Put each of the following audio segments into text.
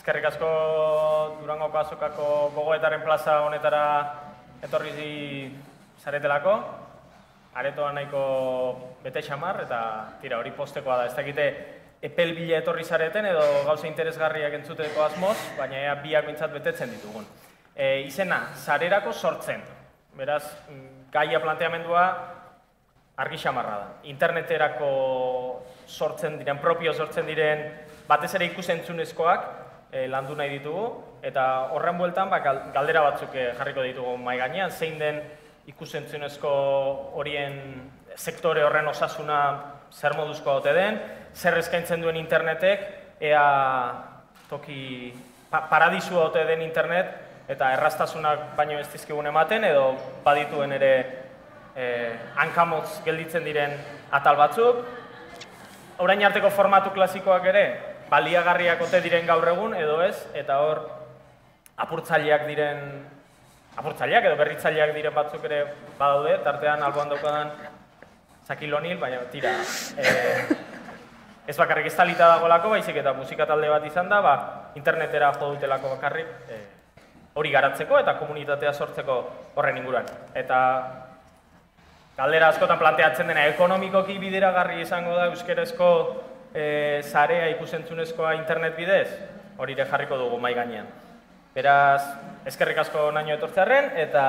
Eskerrik asko Durangoko azokako gogoetaren plaza honetara etorri zaretelako. Aretoa nahiko bete xamar eta tira hori postekoa da. Ez dakite epel bila etorri zareten edo gauza interesgarriak entzuteko asmoz, baina ea biak bintzat betetzen ditugun. Izena, sarerako sortzen. Beraz, gaia planteamendua argi xamarra da. Interneterako sortzen diren, propio sortzen diren, batez ere ikusentzunezkoak landu nahi ditugu, eta horren bueltan galdera batzuk jarriko ditugu mahai gainean, zein den ikusentzunezko horien sektore horren osasuna zer moduzkoa ote den, zer eskaintzen duen internetek, ea toki paradisua ote den internet, eta erraztasunak baino ez dizkigun ematen, edo badituen ere hankamotz gelditzen diren atal batzuk. Orain arteko formatu klasikoak ere, baliagarriak ote diren gaur egun, edo ez, eta hor apurtzaileak edo berritzaileak diren batzuk ere badaude, tartean alboan daukadan Shaquille O'Neal, baina tira, ez bakarrik estalita dagolako, baizik eta musika talde bat izan da, internetera jo dutelako bakarrik hori garatzeko eta komunitatea sortzeko horren inguruan. Eta galdera askotan planteatzen dena, ekonomikoki bideragarri izango da euskerazko sarea ikusentzunezkoa internet bidez, hori ere jarriko dugu mahai gainean. Beraz, eskerrik asko naino etortzearren eta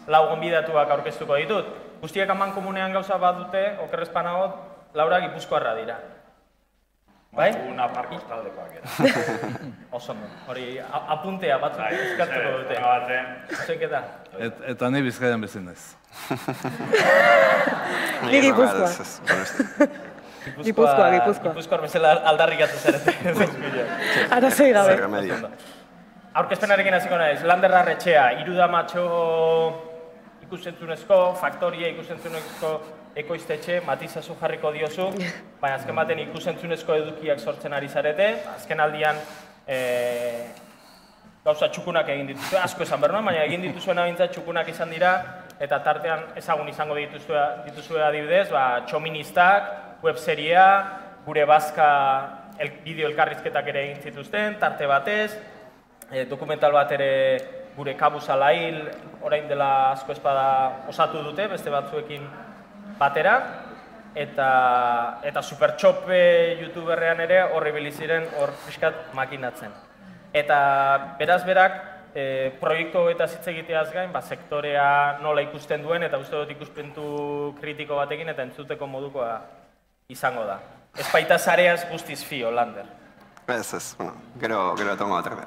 lau gonbidatuak aurkeztuko ditut. Guztiek aman komunean gauza bat dute, okerrezpanago, Laura Gipuzkoarra dira. Bai? Una parkoz taldekoak era. Osondo, hori apuntea batzuk eskatuko dute. Zueketa? Eta ni Bizkaian bezin naiz. Ni Gipuzkoa. Gipuzkoar bezala aldarrikatu zarete. Arazoi gabe. Aurkezpenarekin hasiko naiz, Landerra Retxea, Irudamatxo ikusentzunezko, Faktoria ikusentzunezko ekoiztetxe, matizazu jarriko diozu, baina azken baten ikusentzunezko edukiak sortzen ari zarete, azken aldian gauza txukunak egin dituzue, asko esan behar baina egin dituzuen abintzat txukunak izan dira, eta tartean ezagun izango dituzue adibidez, txoministak, webseria, gure bazka bideo elkarrizketak ere egin zituzten, tarte batez, dokumental bat ere gure kabuzala hil, orain dela asko espada osatu dute, beste batzuekin batera, eta Supertxope youtuberrean ere horri biliziren hor fiskat makinatzen. Eta beraz berak, proiektu eta hitz egiteaz gain, sektorea nola ikusten duen, eta uste dut ikuspentu kritiko batekin eta entzuteko modukoa izango da. Ez baita zareaz guztiz fio, Lander. Ez, gero tongo atrebe.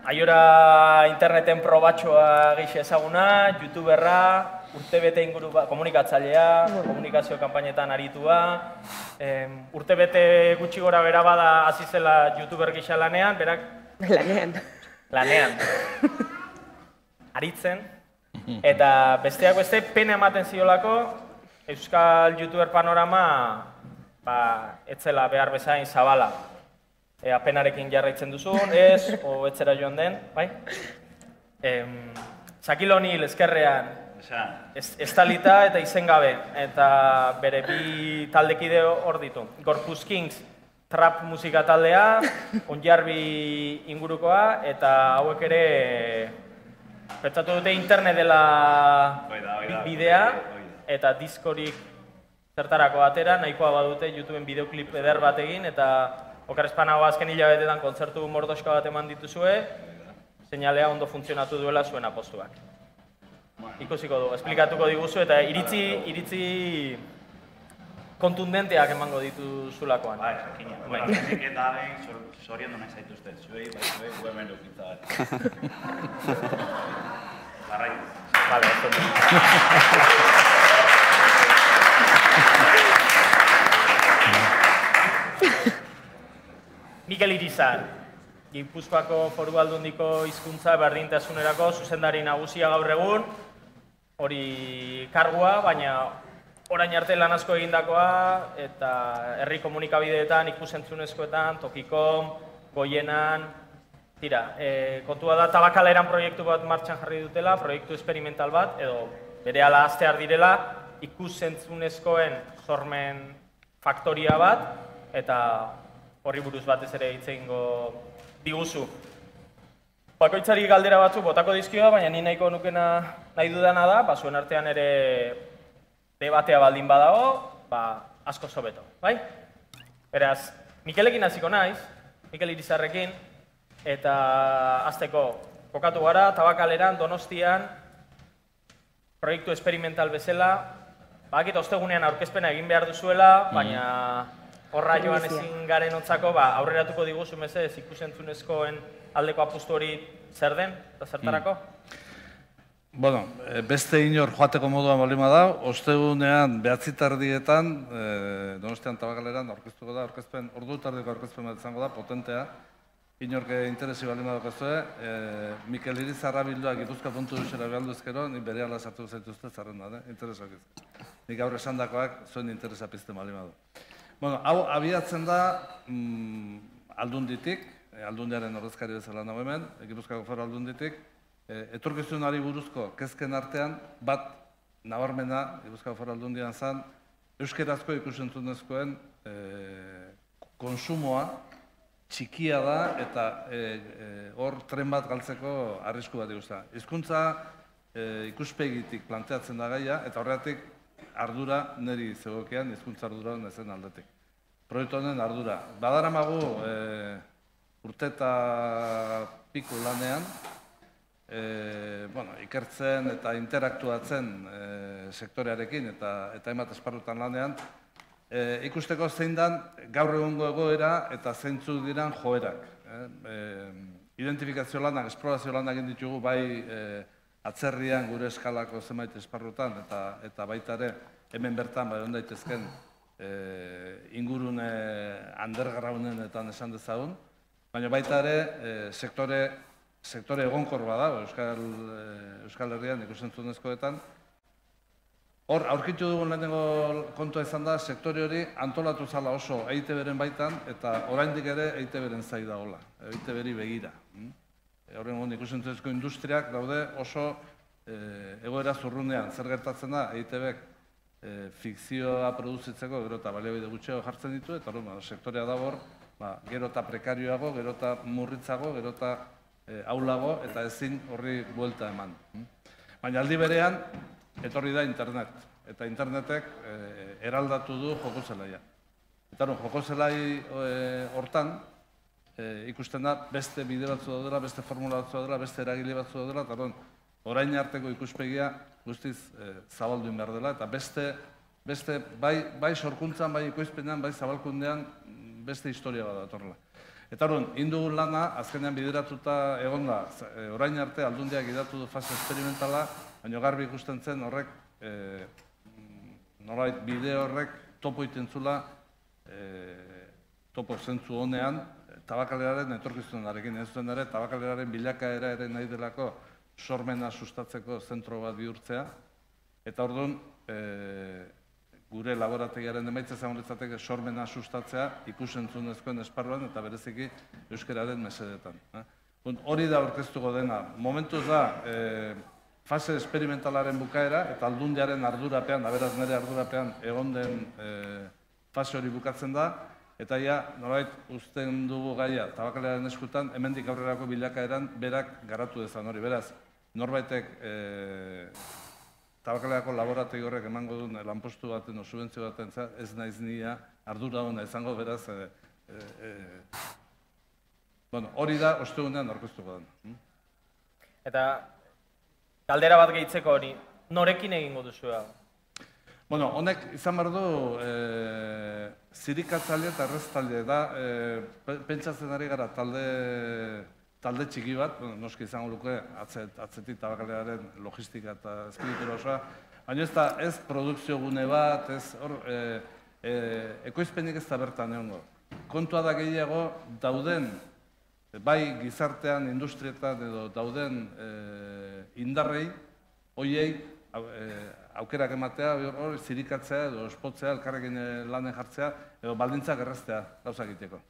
Aiora interneten probatxoa gehiago ezaguna, youtuberra, urtebete inguru komunikatzailea, komunikazio kanpainetan aritua, urtebete gutxi gora bera bada hasi zela youtuber gisa lanean, berak... Lanean. Aritzen, eta besteak beste pena ematen ziolako, euskal youtuber panorama etzela behar bezain zabala. Apenarekin jarraitzen duzun, ez, o etzera joan den, bai? Shaquille O'Neal ezkerrean, estalita eta izen gabe, eta bere bi taldekide hor ditu. Gorpuz Kings, trap musika taldea, Onjarbi ingurukoa, eta hauek ere pentsatu dute internet dela bidea, eta diskorik zertarako atera, nahikoa badute YouTubeen bideoklip eder bat egin, eta okerrezpanago azken hilabetetan kontzertu mordoska bat eman dituzue, seinalea ondo funtzionatu duela zuen apostuak. Ikusiko du, esplikatuko diguzu eta iritzi kontundenteak emango dituzulakoan. Bai, jakina. Bueno, nik eta behin soriendu nahi zaituzten, zuei, hemen dukitza bat. Barraitu. Vale, ondo. Mikel Irizar, Gipuzkoako Foru Aldundiko hizkuntza berdintasunerako zuzendari nagusia gaur egun, hori kargua, baina orain arte lan asko egindakoa, eta herri komunikabideetan, ikusentzunezkoetan, Tokikom, Goienan, tira, kontua da Tabakaleran proiektu bat martxan jarri dutela, proiektu experimental bat, edo berehala hastear direla, ikusentzunezkoen sormen faktoria bat, eta horri buruz batez ere hitz egingo diguzu. Bakoitzari galdera batzuk botako dizkioa, baina ni nahiko nukena nahi dudana da, zuen artean ere debatea baldin badago, asko zobeto, bai? Beraz, Mikelekin hasiko naiz, Mikel Irizarrekin, eta hasteko kokatu gara, Tabakaleran, Donostian, proiektu esperimental bezala, bakit ostegunean aurkezpena egin behar duzuela, baina horra joan ezin garen ontzako, aurreratuko diguzu mesedez ikusentzunezkoen aldeko apustu hori zer den, eta zertarako? Bueno, beste inor joateko moduan balima da, ostegunean 9:30 Donostian Tabakaleran aurkeztuko da, ordu tardeko aurkezpen bat izango da, potentea. Inorke interesi balima daukazue, Mikel Irizarra bilduak Gipuzkoa.eusera behaldu ezkero, ni bere ala sartu zaituzte zarrenda, interesak ez. Nik aurre esandakoak zuen interesa pizten balima du. Bueno, hau abiatzen da Aldunditik, Aldundiaren ordezkari bezala nago hemen, Gipuzkoako Foru Aldunditik, etorkizunari buruzko kezken artean, bat nabarmena Gipuzkoako Foru Aldundian zen, euskerazko ikusentzunezkoen konsumoa txikia da eta hor tren bat galtzeko arrisku bat diguzta. Hizkuntza ikuspegitik planteatzen da gaia eta horregatik ardura niri zegokean hizkuntza ardura nezen aldetik. Proiektu honen ardura. Badaramagu urte eta piku lanean, ikertzen eta interaktuatzen sektorearekin eta hainbat esparrutan lanean, ikusteko zein dan gaur egungo egoera eta zeintzuk diran joerak. Identifikazio lanak, esplorazio lanak egin ditugu bai atzerrian gure eskalako zenbait esparrutan eta baita ere hemen bertan bai on daitezken ingurune undergrounden esan dezagun, baina baita ere sektore egonkor bada Euskal Herrian ikusentzunezkoetan. Hor, aurkitu dugun lehenengo kontua izan da, sektore hori antolatu zala oso EITB-ren baitan, eta oraindik ere EITB-ren zai dagoela, EITB-ri begira. Horren gond, ikusentzunezko industriak daude oso egoera zurrunean. Zer gertatzen da, EITB-ek fikzioa produzitzeko gero eta baliabide gutxiago jartzen ditu, eta sektorea da hor, gero eta prekarioago, gero eta murritzago, gero eta aulago, eta ezin horri buelta eman. Baina aldi berean, etorri da internet, eta internetek eraldatu du joko zelaia. Eta joko zelai hortan, ikusten da beste bide batzu daudela, beste formula batzu daudela, beste eragile batzu daudela, eta orain arteko ikuspegia guztiz zabalduin behar dela, eta beste bai sorkuntzan, bai ikoizpenean, bai zabalkundean, beste historia bat datorrela. Eta indugun lana, azkenean bideratuta egon da, orain arte Aldundiak gidatu du fase experimentala, baina garbi ikusten zen horrek, nolabait bide horrek topo itentzula, topo zentzu honean, Tabakaleraren etorkizunarekin ez zuen ere, Tabakaleraren bilakaera ere nahi delako sormena sustatzeko zentro bat bihurtzea, eta orduan, gure laborategiaren emaitza izango litzateke sormena sustatzea ikusentzunezkoen esparruan eta bereziki euskararen mesedetan. Hori da aurkeztuko dena. Momentuz da fase esperimentalaren bukaera eta Aldundiaren ardurapean, beraz nire ardurapean egon den fase hori bukatzen da, eta nolabait uzten dugu gaia Tabakaleraren eskutan, hemendik aurrerako bilakaeran berak garatu dezan hori. Beraz, norbaitek Tabakalerako laborategi horrek emango duen lanpostu baten o subentzio baten ez naiz nia ardura hona izango, beraz, hori da ostegunean aurkeztuko den. Eta galdera bat gehitzeko hori, norekin egingo duzu hau? Honek izan behar du zirikatzaile eta erreztaile da, pentsatzen ari gara talde txiki bat, noski izango luke atzetik Tabakaleraren logistika eta espiritura osoa, baina ez produkzio gune bat, ekoizpenik ez da bertan egongo. Kontua da gehiago dauden, bai gizartean, industrietan edo dauden indarrei, hoiei aukerak ematea, hori zirikatzea edo espotzea, elkarrekin lanen jartzea, edo baldintzak erraztea gauza egiteko.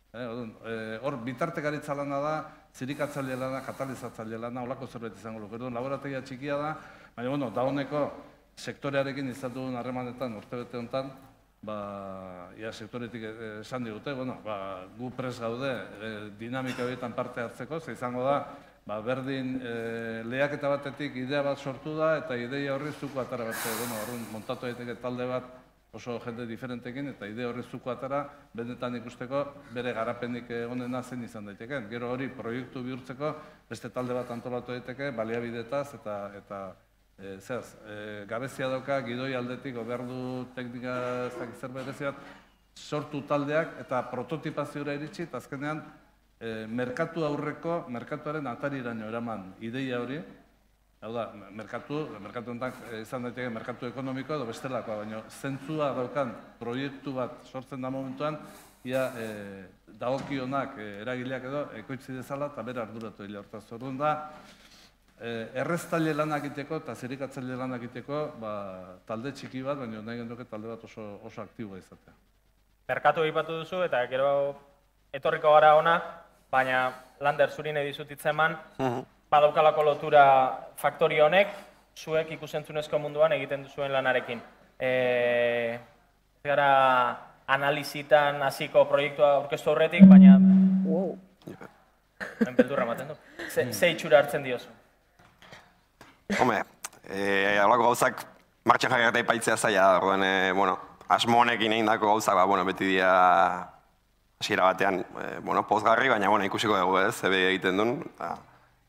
Hor, bitartekaritza lana da, zirikatzaile lana, katalizatzaile lana, holako zerbait izango luke. Laborategia txikia da, baina, da honeko sektorearekin izan dugun harremanetan urtebete honetan, ia sektoretik esan digute, gu prest gaude dinamika horietan parte hartzeko, ze izango da, berdin lehiaketa batetik idea bat sortu da, eta ideia horri zuko atara berte, horren montatu daiteke talde bat oso jende diferentekin, eta idea horri zuko atara, benetan ikusteko bere garapenik onena zen izan daiteken. Gero hori proiektu bihurtzeko, beste talde bat antolatu daiteke, baliabidetaz eta gabezia dauka, gidoi aldetik, oberdu teknika zer bereziat, sortu taldeak eta prototipazioa iritsi, eta azkenean merkatu aurreko, merkatuaren atariraino eraman ideia hori, hau da, merkatu enten izan daiteke merkatu ekonomikoa edo bestelakoa, baina zentzua daukan proiektu bat sortzen da momentuan, ia dagokionak eragileak edo ekoitzi dezala eta bere arduratu hile hortaz. Orduan da, erreztaile lanak iteko eta zirikatzaile lanak iteko talde txiki bat, baina nahi genduke talde bat oso aktiboa izatea. Merkatu egipatu duzu eta gero etorriko gara ona, baina Lander zuri nahi dizutitzen eman, badaukalako lotura faktori honek, zuek ikusentzunezko munduan egiten duzuen lanarekin. Gara analizitan hasiko proiektua aurkeztu aurretik, baina... Beldurra ematen du. Ze itxura hartzen diozu? Hombre, halako gauzak martxan jarri eta ipaitzea zaila da, asmo honekin egin dako gauzak, beti dira hasiera batean pozgarri, baina ikusiko dugu ez, zebe egiten duen.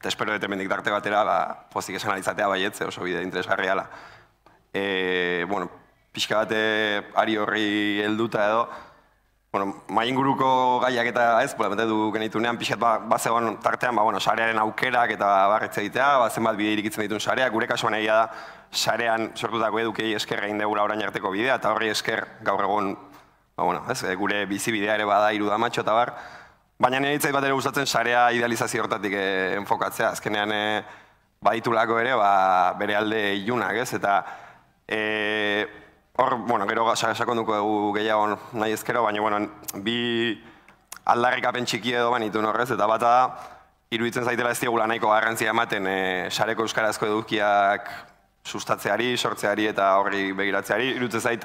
Eta espero dut emendik darte batera, pozik esan alizatea baietze, oso bide interesgarria ala. Pixka bate ari horri helduta edo, mai inguruko gaiak eta ez, bete du genitunean, pixkat bazegoen tartean, sarearen aukerak eta barretze egitea, zenbat bide irikitzen dituen sareak, gure kasuan egia da, sarean sortutako edukei esker egin degula orain arteko bidea, eta horri esker gaur egun, gure bizibidea ere bada irudamatxo eta bar, baina nire hitzait bat ere gustatzen sarea idealizazio hortatik enfokatzea, azkenean baditulako ere bere alde ilunak, ez? Eta hor, gero sakonduko dugu gehiago nahi ezkero, baina bi aldarrikapen txiki edo banitun horrez, eta bata da, iruditzen zaitela ez diogula nahiko garrantzia ematen sareko euskarazko edukiak sustatzeari, sortzeari eta horri begiratzeari, iruditzen zait,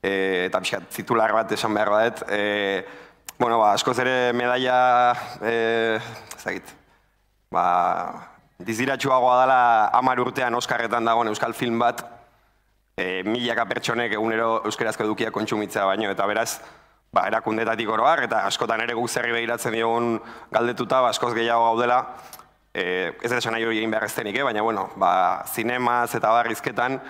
eta pixkat titular bat esan behar badet, askoz ere medaia, diziratxuagoa dela 10 urtean Oskarretan dagoen euskal film bat, milaka pertsonek egunero euskarazko edukiak kontsumitzea baino, eta beraz, erakundetatik oroar, eta askotan ere guk zerri begiratzen diogun galdetuta, askoz gehiago gaudela, ez da esan nahi hori egin behar eztenik, baina zinemaz eta barrizketan,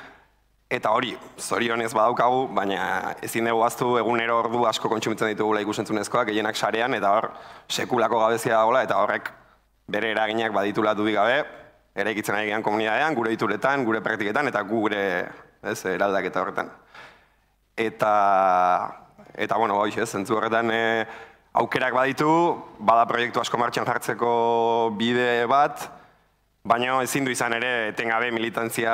eta hori, zorionez badaukagu, baina ezin dugu aztu egunero ordu asko kontsumitzen ditugula ikusentzunezkoak, gehienak sarean, eta hor sekulako gabezia dagoela, eta horrek bere eraginak baditula dudik gabe, eraikitzen ari gehan komunidadean, gure dituretan, gure praktiketan, eta gure eraldaketa horretan. Eta, zentzu horretan aukerak baditu, bada proiektu asko martxan jartzeko bide bat, baina ezin du izan ere etengabe militantzia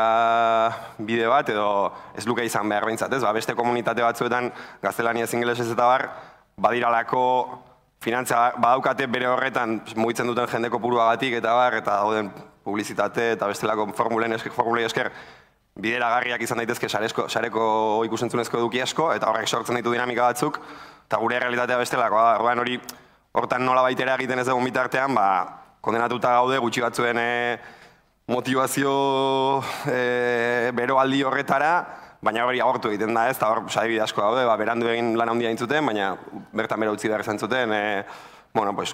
bide bat, edo ez luke izan behar behintzat, ez? Beste komunitate batzuetan, gaztelaniaz ingelesez eta bar, badiralako finantzia badaukate bere horretan mugitzen duten jende kopuruagatik eta bar, eta dauden publizitate eta bestelako formulei esker bideragarriak izan daitezke sareko ikusentzunezko eduki asko, eta horrek sortzen ditu dinamika batzuk, eta gure realitatea bestelakoa da. Orduan hori, hortan nola baitera egiten ez dugun bitartean, kondenatuta gaude gutxi batzuen motivazio beroaldi horretara, baina hori agortu egiten da ez, eta hor sadibide asko daude, berandu egin lan handia intzuten, baina bertan bera utzi behar izan zuten,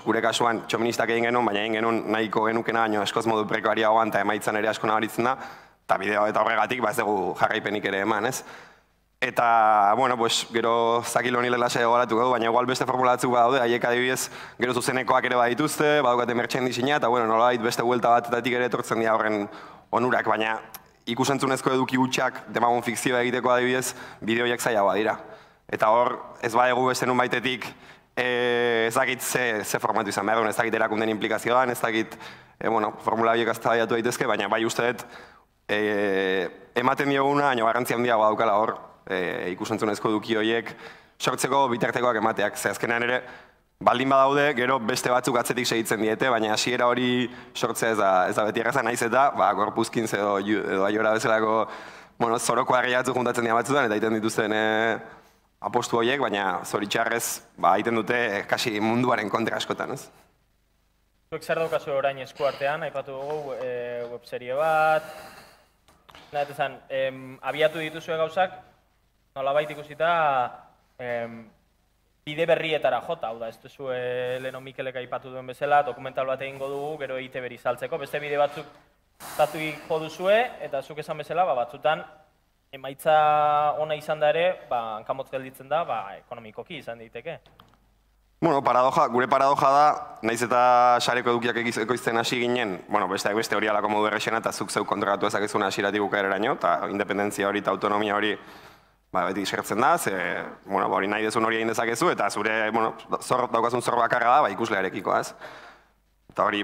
gure kasuan txoministak egin genuen, baina egin genuen nahiko genukena, baina eskoz modu prekoariagoan eta emaitzan ere asko nabaritzen da, eta bideo eta horregatik ez dugu jarraipenik ere eman, ez? Eta, gero zakil honi lehela saio garatuko du, baina igual beste formula batzuk badaude, haiek adibidez gero zuzenekoak ere badituzte, badukate merchandising-a, eta nolabait beste buelta batetatik ere etortzen dira horren onurak, baina ikusentzunezko eduki gutxak demagun fikzioa egiteko adibidez, bideoiak zailagoa dira. Eta hor, ez badegu beste nun baitetik, ez dakit ze formatu izan behar, ez dakit erakunden implikazioan, ez dakit formula horiek aztabaiatu daitezke, baina bai uste dut ematen dioguna, baina garrantzi handiagoa daukala hor, ikusentzunezko eduki horiek sortzeko bitartekoak emateak. Ze azkenean ere, baldin badaude, gero beste batzuk atzetik segitzen diete, baina hasiera hori sortzea ez da beti erraza naiz eta, gorpuzkintz edo aiora bezalako zoroko argiatzu juntatzen dira batzutan, eta egiten dituzten apostu horiek, baina zoritxarrez, egiten dute kasi munduaren kontra askotan, ez? Zuek zer daukazu orain esku artean, aipatu dugu webserie bat, abiatu dituzue gauzak, nolabait ikusita bide berrietara jota, hau da, ez duzu Leno Mikelek aipatu duen bezala, dokumental bat egingo dugu, gero ITV-ri saltzeko, beste bide batzuk jo duzue, eta zuk esan bezala, batzutan, emaitza ona izan da ere, hankamotz gelditzen da, ekonomikoki izan diteke. Bueno, gure paradoja da, nahiz eta sareko edukiak ekoizten hasi ginen, besteak beste hori alako modu errexena, eta zuk zeuk kontrolatu ezakezuna hasiratik bukaeraraino, eta independentzia hori eta autonomia hori beti eskertzen da, hori nahi dezun hori egin dezakezu, eta zure daukazun zor bakarra da, ikuslearekiko, ez? Eta hori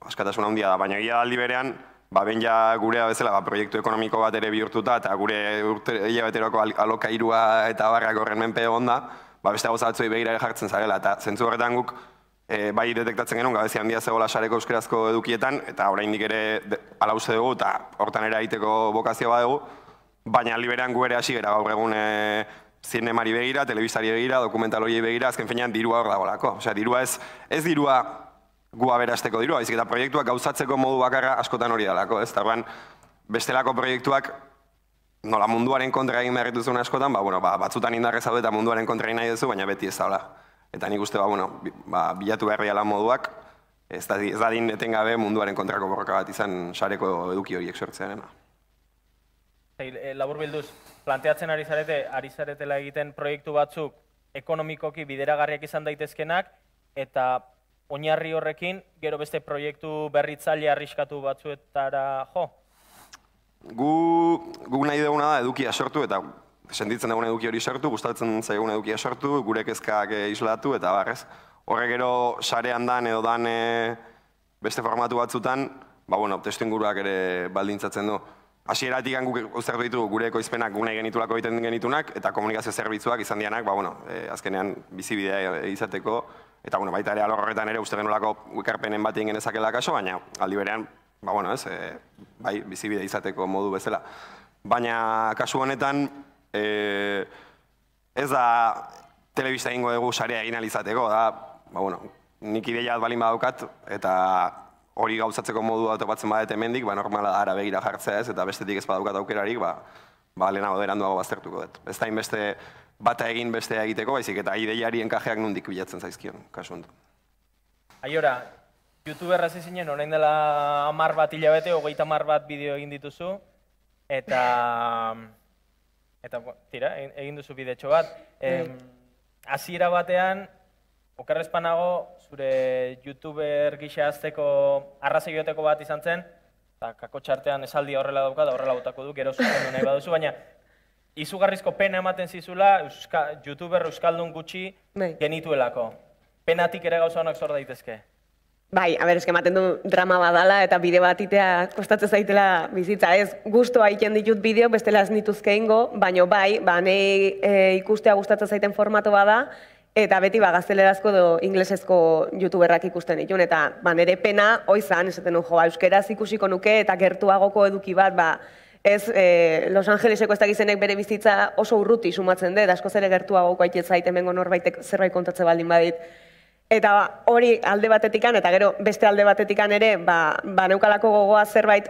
askatasun handia da, baina egia aldi berean, ben ja gurea bezala proiektu ekonomiko bat ere bihurtuta, eta gure hilabeteroko alokairua eta barrak horren menpe egon da, beste gauza batzuei begira ere jartzen zarela, eta zentzu horretan guk bai detektatzen genuen gabezi handia zegoela sareko euskarazko edukietan, eta oraindik ere hala uste dugu, eta hortan ere egiteko bokazio badugu, baina aldi berean gu ere hasi gara gaur egun zinemari begira, telebistari begira, dokumental horiei begira, azken finean dirua hor dagoelako. Osea, dirua ez dirua gu aberasteko dirua, baizik eta proiektuak gauzatzeko modu bakarra askotan hori dalako, ez? Tarban, bestelako proiektuak nola munduaren kontra egin behar dituzun askotan, batzutan indarrez hau eta munduaren kontra egin nahi duzu, baina beti ez daula. Eta nik uste, bilatu behar diala moduak, ez dadin etengabe munduaren kontrako borroka bat izan sareko eduki horiek sortzean. Labur bilduz, planteatzen ari zaretela egiten proiektu batzuk ekonomikoki bideragarriak izan daitezkenak, eta oinarri horrekin, gero beste proiektu berritzaile arriskatu batzuetara jo? Gu nahi duguna da edukia sortu, eta sentitzen dugun eduki hori sortu, gustatzen zaigun edukia sortu, gure kezkak islatu, eta barrez. Horre gero sarean dan edo dan beste formatu batzutan, testu inguruak ere baldintzatzen du. Hasieratik guk uztartu ditugu gure ekoizpenak guk nahi genitulako egiten genitunak, eta komunikazio zerbitzuak izan dianak, azkenean bizibidea izateko, eta baita ere alor horretan ere uste genolako ekarpenen bat egin genezakela kaso, baina aldi berean, bai, bizibide izateko modu bezala. Baina kasu honetan, ez da telebista egingo dugu sarea egin alizateko, da, nik ideia balin badaukat, eta hori gauzatzeko modu bat topatzen badet hemendik, normala da ara begira jartzea ez, eta bestetik ez badaukat aukerarik, lehenago beranduago baztertuko dut. Ez da inbeste bata egin bestea egiteko, baizik eta ideiari enkajeak nondik bilatzen zaizkion, kasu honetan. Aiora, YouTuber hasi zinen, orain dela 10 bat hilabete, 30 bat bideo egin dituzu, eta tira, egin duzu bidetxo bat. Hasiera batean, okerrezpanago, zure YouTuber gisa azteko arrazoioteko bat izan zen, eta kako txartean esaldi horrela dauka, da horrela botako du, gero zuzendu nahi baduzu, baina izugarrizko pena ematen zizula YouTuber euskaldun gutxi genituelako. Penatik ere gauza honak zor daitezke. Bai, eske ematen du drama badala eta bide bat itea kostatzen zaitela bizitza. Ez gustoa egiten ditut bideo, bestela ez nituzke ingo, baina bai, nahi ikustea gustatzen zaiten formatu bada, eta beti gaztelerazko edo inglesezko YouTuberrak ikusten ditun, eta nire pena oizan, esaten nu, euskeraz ikusiko nuke eta gertuagoko eduki bat, ez Los Angeleseko ez dakizenek bere bizitza oso urruti sumatzen dut, askoz ere gertuagoko aitet zaiten bengo norbaitek zerbait kontatze baldin badit. Eta hori alde batetikan, eta gero beste alde batetikan ere, neukalako gogoa zerbait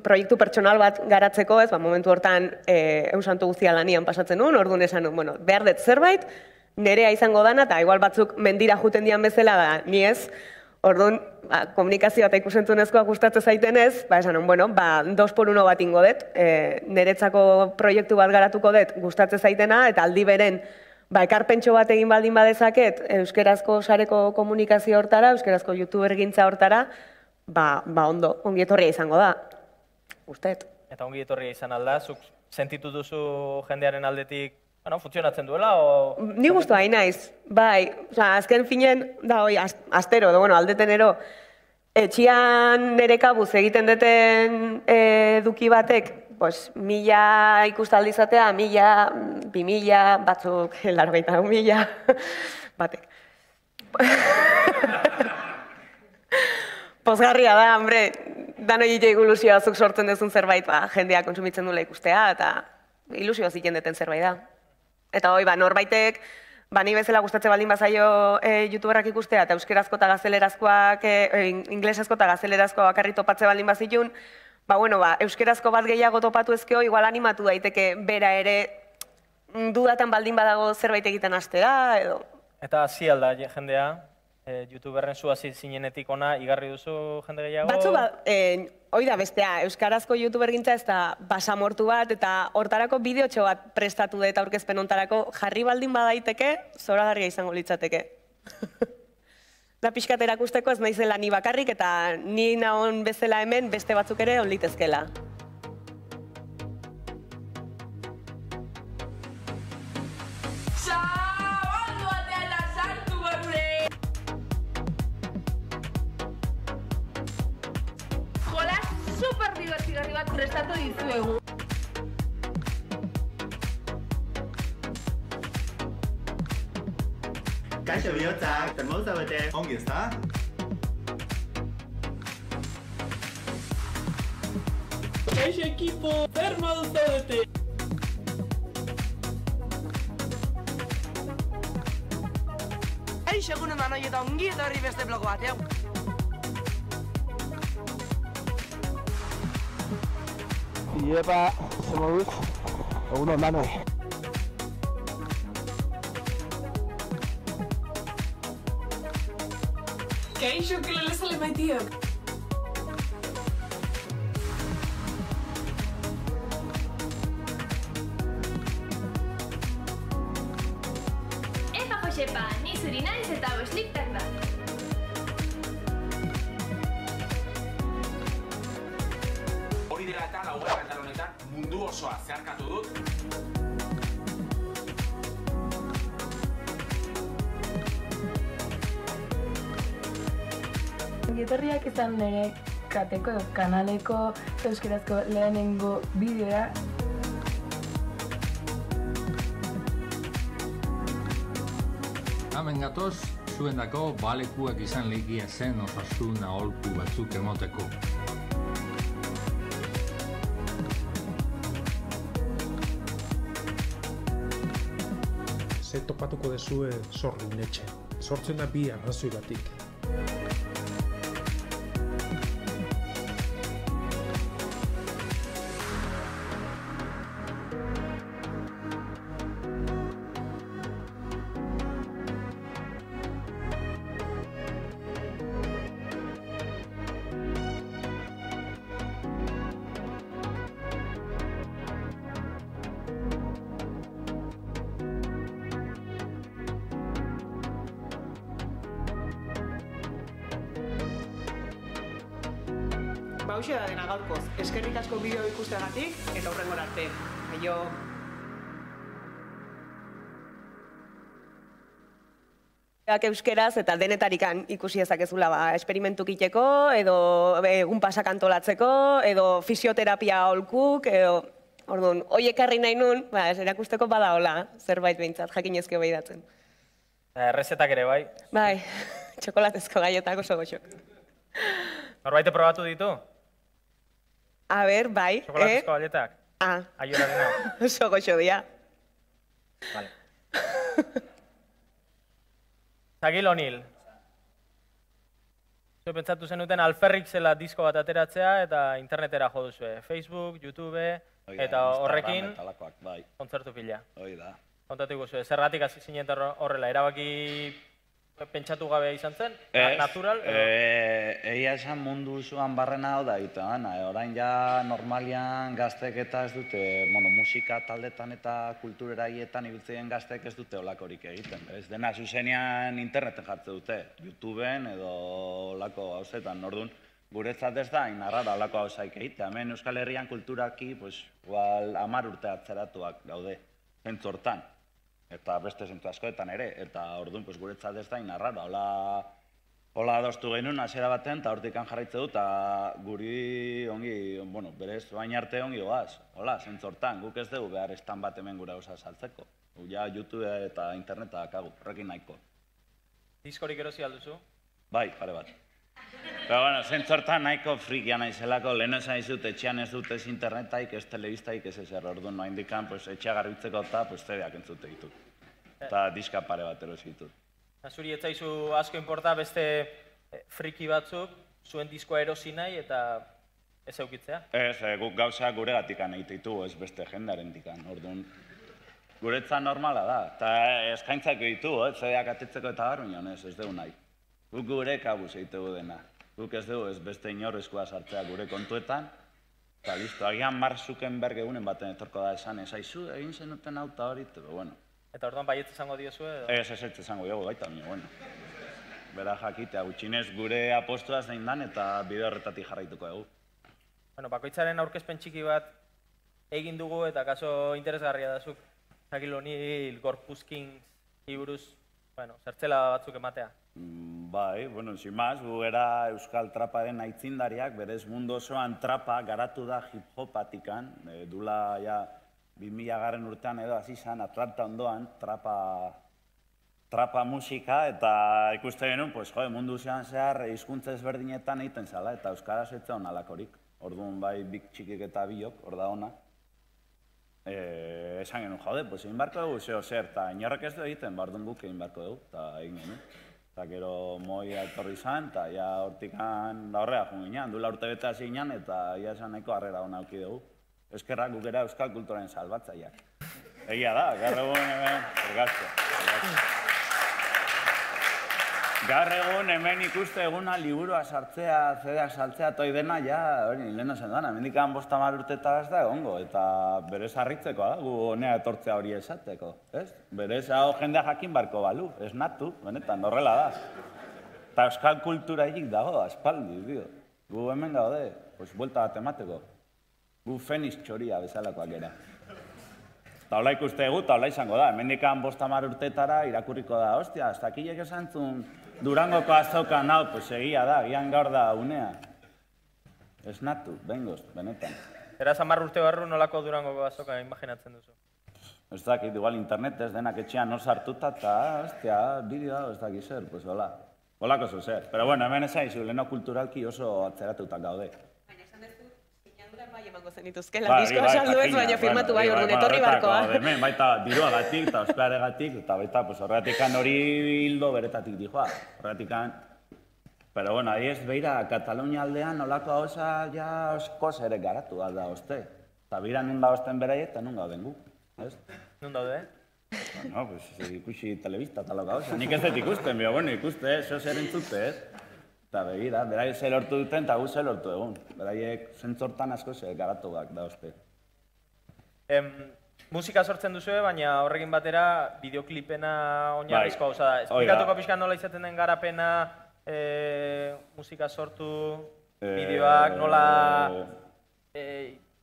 proiektu pertsonal bat garatzeko, ez, momentu hortan Eusantu guztia lanian pasatzen nuen, orduan esan nuen, behar dut zerbait, nerea izango dana, eta igual batzuk mendira juten dian bezala, ni ez, orduan, komunikazioa eta ikusentzunezkoa gustatzen zaiten ez, esan nuen, 2x1 bat ingo dut, neretzako proiektu bat garatuko dut gustatzen zaitena, eta aldi beren, ekarpentxo bat egin baldin badezaket, euskerazko sareko komunikazio hortara, euskerazko YouTuber gintza hortara, ondo, ongi etorria izango da. Usteet. Eta ongi etorria izan alda, zuk sentitu duzu jendearen aldetik, funtzionatzen duela, o... Ni guztua hain naiz, bai, azken finen, astero, aldetenero, etxian nere kabuz egiten duten eduki batek, 1000 ikustaldi izatea, 1000, 2000, batzuk, 80.000, batek. Pozgarria da, hombre, dano egite ilusioa zuk sortzen dezun zerbait, jendea kontsumitzen duela ikustea, eta ilusioa ziken deten zerbait da. Eta hoi, norbaitek, ni bezala gustatze baldin bazaio youtuberrak ikustea, eta euskerazko eta gaztelerazkoak, inglesezko eta gaztelerazkoa bakarri topatze baldin bazitun, euskerazko bat gehiago topatu ezkeo, igual animatu daiteke bera ere dudatan baldin badago zerbait egiten hastea, edo... Eta hasi alda jendea, youtuberren zu hasi zinenetik ona, igarri duzu jende gehiago? Batzu hoi da bestea, euskarazko youtuber gintza ez da basamortu bat, eta hortarako bideotxo bat prestatu dut aurkezpen hontarako jarri baldin badaiteke, zoragarria izango litzateke. Da pixkat erakusteko ez naizela ni bakarrik, eta ni naon bezala hemen beste batzuk ere on litezkela. Divertigarri bat prestatu dizuegu. Kaixo bihotzak, termoduz bete. Ongi ez da? Kaixo ekipo, termoduz bete. Kaixo egunen da noi eta ongi eta horri beste blogo bat, Iepa, zer moduz, egun hon danoi. Kaixo, kelele sale maitiok. Epa, Josepa, ni zuri naiz eta hau esliktak da. Hori dela eta laugarren atal honetan mundu osoa zeharkatu dut. Ongi-etorriak izan nire kateko edo kanaleko euskerazko lehenengo bideoa. Hemen gatoz, zuendako balekuak izan lehikia zen osasun aholku batzuk emoteko. Ze topatuko dezue zorrin etxe. Sortzen da bi arrazoi batik. Hauxe da dena gaurkoz, eskerrik asko bideo ikusteagatik eta hurrengora arte. Aio! Euskeraz eta denetarikan ikusi ezakezula esperimentuk iteko, edo egun pasak antolatzeko, edo fisioterapia aholkuk, edo... Orduan, hoi ekarri nahi nun, erakusteko bada hola, zerbait behintzat, jakinezkeo behidatzen. Errezetak ere bai. Bai, txokolatezko gaietak oso goxok. Norbaite probatu ditu? A ber, bai. Txokolatezko galletak? Aiorarena. Oso goxo dia. Vale. Zagil O'Neill. Zue pentsatu zenuten alferrik zela disko bat ateratzea eta internetera jo duzue. Facebook, YouTube, eta horrekin kontzertu pila. Kontatu guzue, zergatik hasi zinen horrela, erabaki pentsatu gabe izan zen? Natural? Egia esan mundu zuan barrena hau da egiten. Orain ja normalian gaztek eta ez dute, musika taldetan eta kultureraietan ibiltzen gaztek ez dute olakorik egiten. Ez dena zuzenean interneten jartze dute, YouTubeen edo olako hauzetan. Orduan, guretzat ez da, inarrara olako hauzaik egitea. Hemen Euskal Herrian kulturaki, igual 10 urte atzeratuak daude, zentzu hortan. Eta beste zentzu askoetan ere, eta orduan guretzat ez da inarrara. Hola adostu genuen hasiera baten, eta hortikan jarraitze dut, eta guri ongi, berez, bain arte ongi goaz. Hola, zentzu hortan, guk ez dugu behar estan bat hemen gure gauza saltzeko. Ja, YouTube eta interneta dakagu, horrekin nahiko. Diskorik erosi alduzu? Bai, pare bat. Pero, bueno, zentzortan nahiko frikia naizelako, lehen esan izut, etxean ez dut ez internetaik, ez telebistaik, ez ezer, orduan noa indikan, etxea garbitzeko eta zedeak entzute ditut. Eta diska pare bat erosi ditut. Zuri ez zaizu asko inporta beste friki batzuk, zuen diskoa erosi nahi eta ez eukitzea? Ez, guk gauza gure gatikan egititu, ez beste jendaren dikan, orduan. Guretzat normala da, eta eskaintzak ditu, zedeak atetzeko eta garbinan ez dugu nahi. Guk gure kabuz egitegu dena. Guk ez dugu ez beste inorrezkoa sartzea gure kontuetan, eta listo, agian Mark Zuckerberg egunen baten etorko da esan, ezaizu egin zenuten auta hori, eta bueno. Eta orduan baietz izango diozu edo? Ez izango diogu baita, bueno. Bera jakitea, gutxinez gure apostua zein dan eta bide horretatik jarraituko dugu. Bueno, bakoitzaren aurkezpen txiki bat egin dugu eta kaso interesgarria dazuk. Zakil honi gorpuzkin iburuz, zertzela batzuk ematea. Bai, bueno, sin más, gu era euskal traparen aitzindariak, berez mundu osoan trapa garatu da hip-hopatikan, dula ja 2000 urtean edo hasi zen Atlanta ondoan trapa musika eta ikuste genuen, mundu zean zehar hizkuntza ezberdinetan egiten zala eta euskaraz ez zeon alakorik. Orduan bai bik txikik eta biok, hor da ona. Esan genuen, egin barko dugu zeo zer, eta inorrek ez du egiten, bardun guk egin barko dugu, eta egin genuen. Eta gero moia etorri izan, eta ja hortikan da horrela joan ginen, duela urte bete hasi ginen, eta ja esan nahiko harrera hona auki dugu. Eskerrak guk era euskal kulturaren salbatzaileak. Egia da, gaur egun hemen, gaur egun hemen ikuste eguna liburua sartzea, zedeak saltzea, toi dena, ja, hori, lehen esan dana, mendikan 50 urtetara ez da egongo, eta berez harritzeko da, gu honea etortzea hori esateko, ez? Berez hau jendea jakin barko balu, esnatu, benetan, horrela da. Eta euskal kultura egik dago, aspaldi, dio. Gu hemen gaude, buelta bat emateko. Gu feniz txoria bezalakoak era. Eta hola ikuste egu, eta hola izango da. Hemendikan 50 urtetara irakurriko da. Ostia, ez dakilek esan zuen Durangoko azokan hau, pues egia da, gian gaur da unea. Esnatu, bengoz, benetan. Eraz 10 urte barru nolako Durangoko azoka imaginatzen duzu? Ez dakit, igual internetez denak etxean hor sartuta, eta, ostia, bideoa, ez dakit zer, pues hola. Holako zo zer. Pero bueno, hemen esan izu, leheno kulturalki oso atzeratutak gaude. Bai, emango zenituzkela, diskoa saldu ez, baina firmatu bai orduan etorri barkoa. Hemen, baita diruagatik eta euskararegatik, eta baita horregatikan hori hildo beretatik dijoa. Horregatikan, pero bueno, ahi ez beira, Katalunia aldean olako hauza ja osko zere garatu da oste. Eta bira nun da osten berai eta nun gauden gu, ez? Nun daude? Bueno, pues ikusi telebista eta loka hauza. Nik ez dut ikusten, bio, bueno, ikuste, zo zer entzute, ez? Eta begira, beraiek zer lortu duten eta gu zer lortu egun. Beraiek zentzortan asko zer garatuak da oste. Musika sortzen duzue, baina horrekin batera bideoklipena oinarrizko gauza da. Esplikatuko pixka nola izaten den garapena, musika sortu, bideoak, nola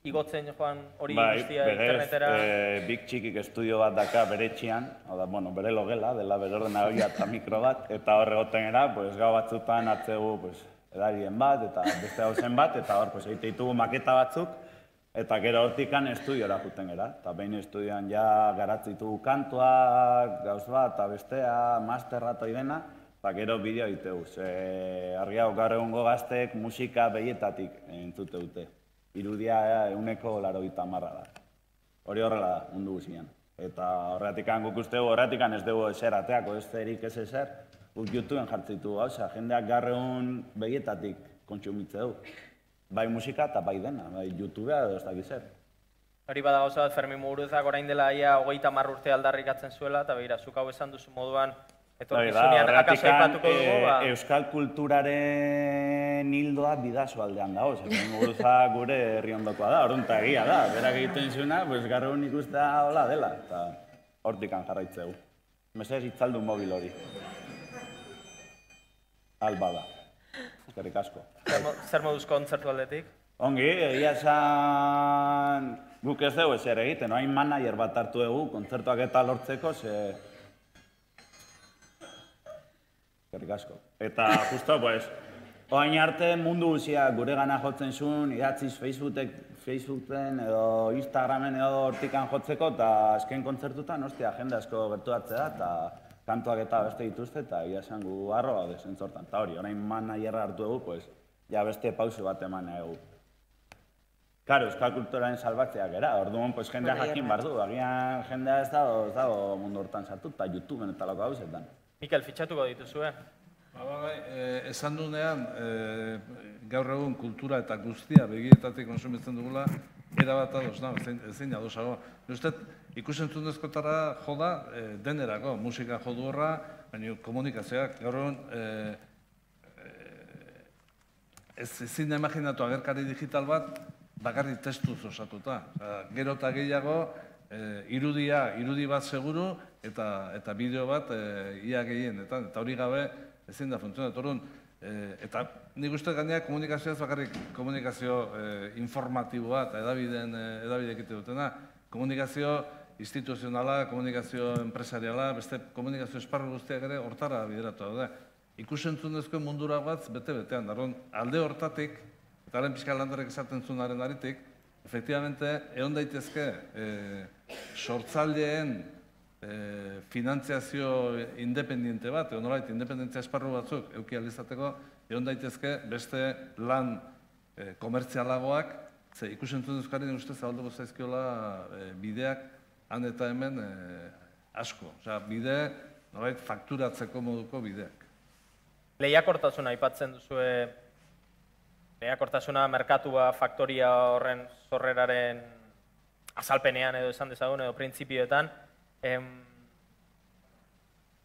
igotzen joan hori guztia internetera. Berez, bik txikik estudio bat daka bere etxean, bere logela, dela bere ordenadoia eta mikro bat, eta hor egoten era, gau batzutan atzegu edarien bat, eta beste gauzen bat, eta hor egite ditugu maketa batzuk, eta gero hortikan estudiora juten gara. Eta behin estudioan ja garatzen ditugu kantuak, gauz bat, eta bestea, masterra toi dena, eta gero bideo egitegu. Argiago gaur egungo gazteek musika behietatik entzute dute. Irudia euneko 80 da. Hori horrela da, mundu guzian. Eta horretikan guk uste horretikan ez dugu eser ateako, ez zerik ez eser, guk YouTubeen jartzitu gauza, jendeak gaur egun behietatik kontsumitze du. Bai musika eta bai dena, bai YouTubea edo ez dakiz zer. Hori bada gauza bat, Fermin Muguruzak orain dela ia 30 urte aldarrikatzen zuela, eta begira, zuk hau esan duzu moduan, etorkizunean akaso aipatuko dugu, euskal kulturaren hildoa bidazo aldean dago, Fermin Muguruzak gure herri ondokoa da, orduan egia da, berak egiten zuena, gaur egun ikustea hola dela, eta hortikan jarraitzeu. Mesedez itzaldu mobil hori. Alba da. Eskerrik asko. Zer moduz kontzertu aldetik? Ongi, egia esan guk ez dugu ezer egiten, oain manager bat hartu dugu, kontzertuak eta lortzeko, eskerrik asko. Eta justo, oain arte mundu guzia gure gana jotzen zuen, idatziz Facebooken edo Instagramen edo hortikan jotzeko, eta azken kontzertutan, ostia, jende asko gertu hartzea, eta kantuak eta beste dituzte, eta ia esan gu harro gaude zentzortan. Eta hori, orain managerra hartu dugu, pues, ja beste pausu bat eman egu. Karo, euskal kulturaren salbatzeak era, orduan, pues, jendea jakin behar du, agian jendea ez dago mundu hortan sartu, eta YouTubeen eta lako gauzetan. Mikel, fitxatuko dituzue? Esan dunean, gaur egun kultura eta guztia begietatik konsumitzen dugula, erabat ados, ezin adosago. Usted, ikusentzunezkotara joda denerako, musika jodu horra, baina komunikazioak, gaur egun, ezin imaginatu agerkari digital bat, bakarrik testuz osatuta. Gero eta gehiago, irudi bat seguru, eta bideo bat ia gehienetan. Eta hori gabe, ezin da funtzionatu. Eta nik uste gainera komunikazioaz bakarrik komunikazio informatiboa eta edabide egite dutena. Komunikazio instituzionala, komunikazio enpresariala, beste komunikazio esparru guztiak ere hortara bideratu daude. Ikusentzunezko mundura bat bete-betean. Alde hortatik, eta haren pixka landarek esaten zunaren aritik, efektibamente, egon daitezke sortzaileen finantziazio independiente bat, egon nolait, independentzia esparru batzuk euki alizateko, egon daitezke beste lan komertzialagoak, ze ikusentzunezkoari nik uste zabalduko zaizkiola bideak han eta hemen asko. Osea, bide, nolait, fakturatzeko moduko bideak. Lehiakortasuna aipatzen duzue, lehiakortasuna merkatua, faktoria horren zorreraren azalpenean edo esan dezagun edo printzipioetan,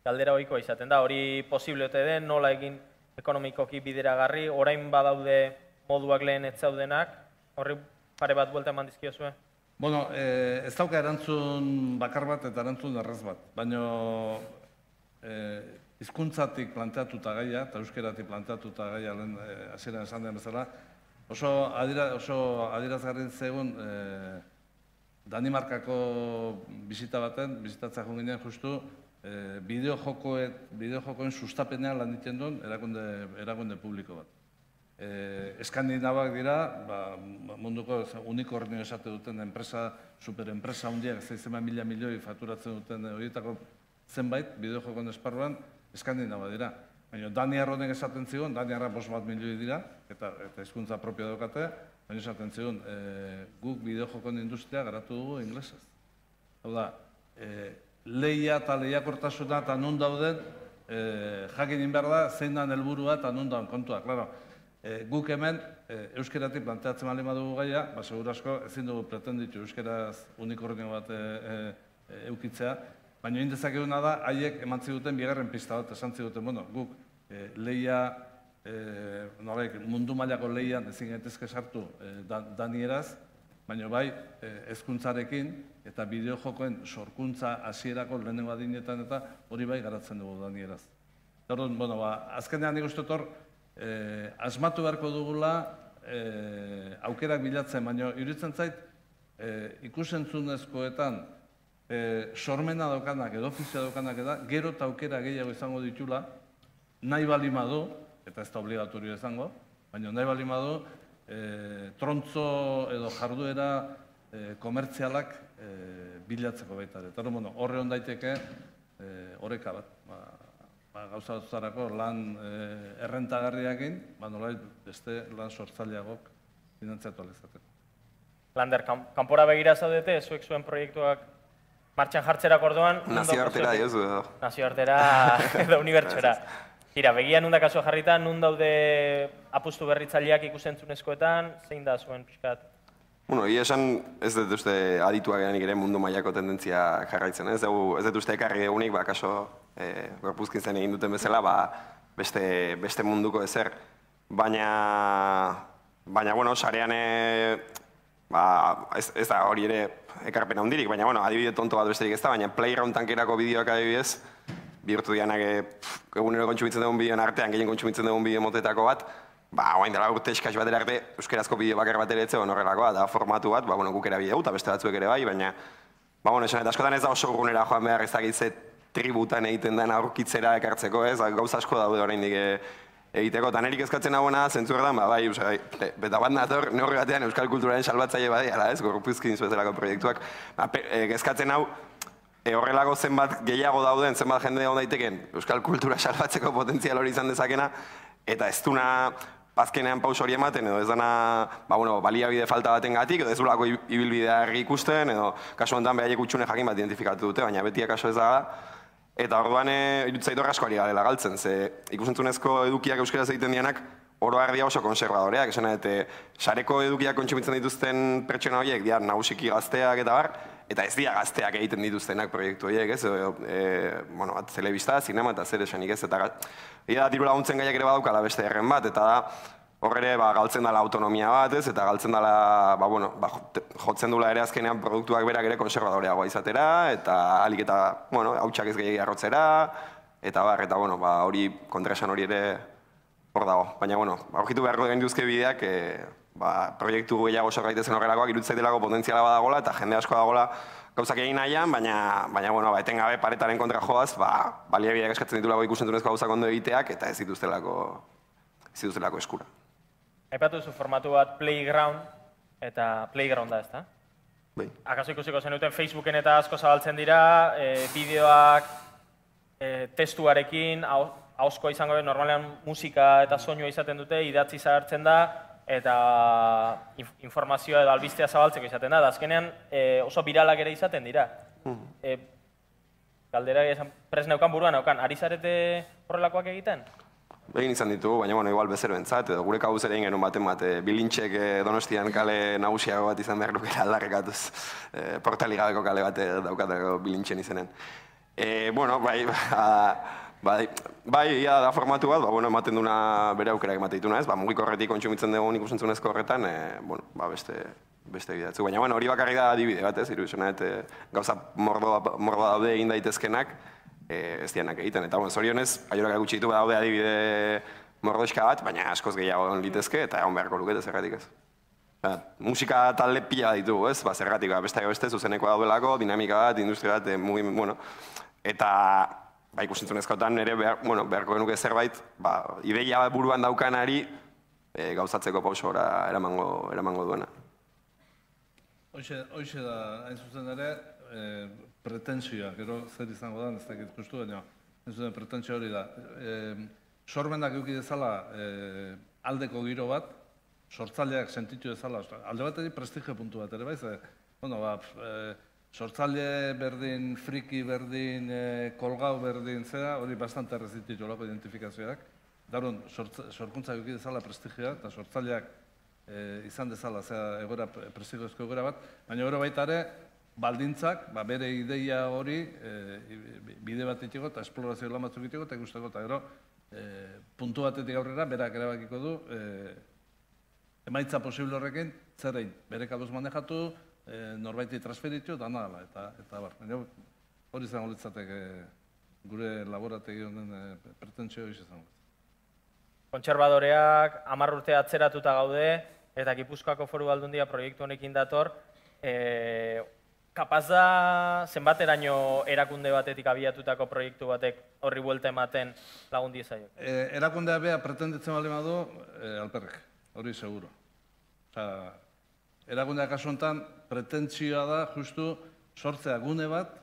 galdera ohikoa izaten da, hori posible ote den, nola egin ekonomikoki bideragarri, orain badaude moduak lehen ez zaudenak, horri pare bat buelta eman dizkiozue? Bueno, ez dauka erantzun bakar bat eta erantzun erraz bat, baina hizkuntzatik planteatuta gaia, eta euskeratik planteatuta gaia lehen hasieran esan den bezala, oso adierazgarri zegoen Danimarkako bizitatzen joan ginen justu, bideo-jokoen sustapenean lan egiten duen erakunde publiko bat. Eskandinabak dira, munduko unikornio esate duten superenpresa hundiak, 6.000 milioi fakturatzen duten horietako zenbait, bideo-jokoen esparruan, Eskandinaba dira. Baina Daniar honek esaten zigun, Daniarra 5 milioi dira, eta hizkuntza propio daukate, baina esaten zigun, guk bideo-jokoen industria garatu dugu inglesez. Hau da, lehia eta lehiakortasuna eta nun dauden, jakin behar da, zein dan helburua eta nun dauden kontua. Guk hemen, euskeratik planteatzen bali badugu gaia, segur asko ezin dugu pretenditu euskeraz unikornio bat eukitzea, baina indezakeguna da, haiek eman ziduten bigarren pista bat, esan ziduten, guk lehia, mundu mailako lehian ezin gaitezke sartu danieraz, baina bai hezkuntzarekin eta bideo-jokoen sorkuntza hasierako lehenengo adinetan eta hori bai garatzen dugu danieraz. Azkenean nik uste hor, asmatu beharko dugula aukerak bilatzen, baina iruditzen zait ikusentzunezkoetan sormena daukanak edo ofizia daukanak eta gero eta aukera gehiago izango ditula, nahi bali madu, eta ez da obligatorio izango, baina nahi bali madu, trontzo edo jarduera komertzialak bilatzeko baita. Eta horre hon daiteke horreka bat. Gauza batzarako lan errentagarriakin, nolait beste lan sortzaileagok finantziatu alizateko. Lander, kanpora begira zaudete, zuek zuen proiektuak martxan jartzerak orduan... Nazioartera, jozu edo. Nazioartera edo unibertsora. Tira, begia nun da kasua jarrita, nun daude apustu berritzaileak ikusentzunezkoetan, zein da zuen pixkat? Ia esan ez dut uste adituak genik ere mundu mailako tendentzia jarraitzen, ez dut uste ekarri egunik, kaso gorpuzkin zen egin duten bezala, beste munduko ezer. Baina, sarean ez da hori ere ekarpena hundirik, baina adibide tonto bat besterik ez da, baina Playground tankerako bideoak adibidez, bihurtu dianak egunero kontsumitzen dugun bideoen artean, gehien kontsumitzen dugun bideo motetako bat, oain dela urte eskaz batera arte, euskarazko bideo bakar bat ere etzegoen horrelakoa, da formatu bat, guk erabidegu eta beste batzuek ere bai, baina, esan eta askotan ez da oso urrunera joan behar ezagitze tributan egiten den aurkitzera ekartzeko, ez, gauza asko daude oraindik egiteko, eta nerik eskatzen hauena, zentzu erdan, beta bat nator, neurri batean euskal kulturaren salbatzaile badia, ez, gorpuzkin zuezelako proiektuak, eskatzen hau, horrelako zenbat gehiago dauden, zenbat jende egon daiteken, euskal kultura salbatzeko potentzial hori izan dezakena, eta ez duna azkenean paus hori ematen, edo ez dana baliabide falta baten gatik, edo ez dulako ibilbidea ikusten, edo kasu honetan behaiek utxune jakin bat identifikatu dute, baina betiak kaso ez da. Eta orduan irutzaitu asko ari garela galtzen, ze ikusentzunezko edukiak euskaraz egiten dianak, oro ardia oso konservadoreak, esan sareko edukiak kontsumitzen dituzten pertsona horiek, dian nagusiki gazteak eta bar, eta ez dira gazteak egiten dituztenak proiektu horiek, ez? Telebista, zinema eta zer esanik ez, eta diru laguntzen gaiak ere badaukala beste erren bat, eta da, hor ere galtzen dela autonomia bat, ez? Eta galtzen dela, jotzen dula ere azkenean produktuak berak ere konservadoreagoa izatera, eta alik eta, hautsak ez gehiagia arrotzera, eta bar, eta hori kontraesan hori ere hor dago. Baina, aurkitu beharko gainduzke bideak, proiektu gehiago sor gaitezen horrelakoak iruditzaitelako potentziala badagola eta jende asko dagola gauzak egin nahian, baina etengabe paretaren kontra joaz, baliabideak eskatzen ditulako ikusentzunezko gauzak ondo egiteak eta ez dituztelako eskura. Aipatu duzu formatu bat Playground, eta Playground da, ezta? Bai. Akaso ikusiko zenuten Facebooken eta asko zabaltzen dira, bideoak, testuarekin, ahozkoa izango da, normalean musika eta soinua izaten dute, idatzi zahartzen da, eta informazioa edo albistea zabaltzeko izaten da, azkenean oso biralak ere izaten dira. Galdera presneukan buruan, ari zarete horrelakoak egiten? Egin izan ditugu, baina igual bezero entzat, edo gure kabuz ere egin genuen baten bat, bilintxek Donostian kale nagusiago bat izan behar lukera aldarrekatuz, portali gabeko kale bat daukatako bilintxen izenen. Bai, ia da formatu bat, ematen duna bere aukerak ematen dituna ez, mugiko horretik kontsumitzen dugun ikusentzunezko horretan, beste bidatzu. Baina hori bakarri da adibide bat ez, irudizuna, gauza mordoa daude egin daitezkenak, ez dianak egiten. Eta zorionez, aiorak gutxi ditu daude adibide mordoizka bat, baina askoz gehiago litezke, eta egon beharko lukete zergatik ez. Musika talde pila ditugu ez, zergatik beste zuzeneko daudelako, dinamika bat, industria bat, eta ikusentzunezkoetan ere beharko genuke zerbait, ideia buruan daukanari gauzatzeko pausora eramango duena. Hoxe da, hain zuzen ere, pretensioa, gero zer izango da, ez dakit justu, baina hain zuzen pretensio hori da. Sormenak eduki dezala aldeko giro bat, sortzaileak sentitu dezala, alde bateri prestigio puntu bat ere baiz, sortzaile berdin, friki berdin, kolgau berdin, zera, hori bastante errezitu olako identifikazioak. Darun, sorkuntza eduki dezala prestigioa, eta sortzaileak izan dezala, zera, prestigiozko egoera bat, baina gero baita ere, baldintzak, bere ideia hori bide bat itiko eta esplorazio lan batzuk itiko eta ikusteko, eta gero, puntu batetik aurrera, berak erabakiko du, emaitza posible horrekin, zer egin, bere kabuz manejatu, norbaiti transferitu, eta nada, eta bar. Hori izango litzateke gure laborategi honen pretentsio hori izango. Kontserbadoreak 10 urte atzeratuta gaude, eta Gipuzkoako Foru Aldundia proiektu honekin dator, kapaz da zenbateraino erakunde batetik abiatutako proiektu batek horri buelta ematen lagundi ezaiok? Erakundea bea pretenditzen bali badu, alperrek, hori seguro. Erakundea kasu honetan, pretentsioa da justu sortzea gune bat,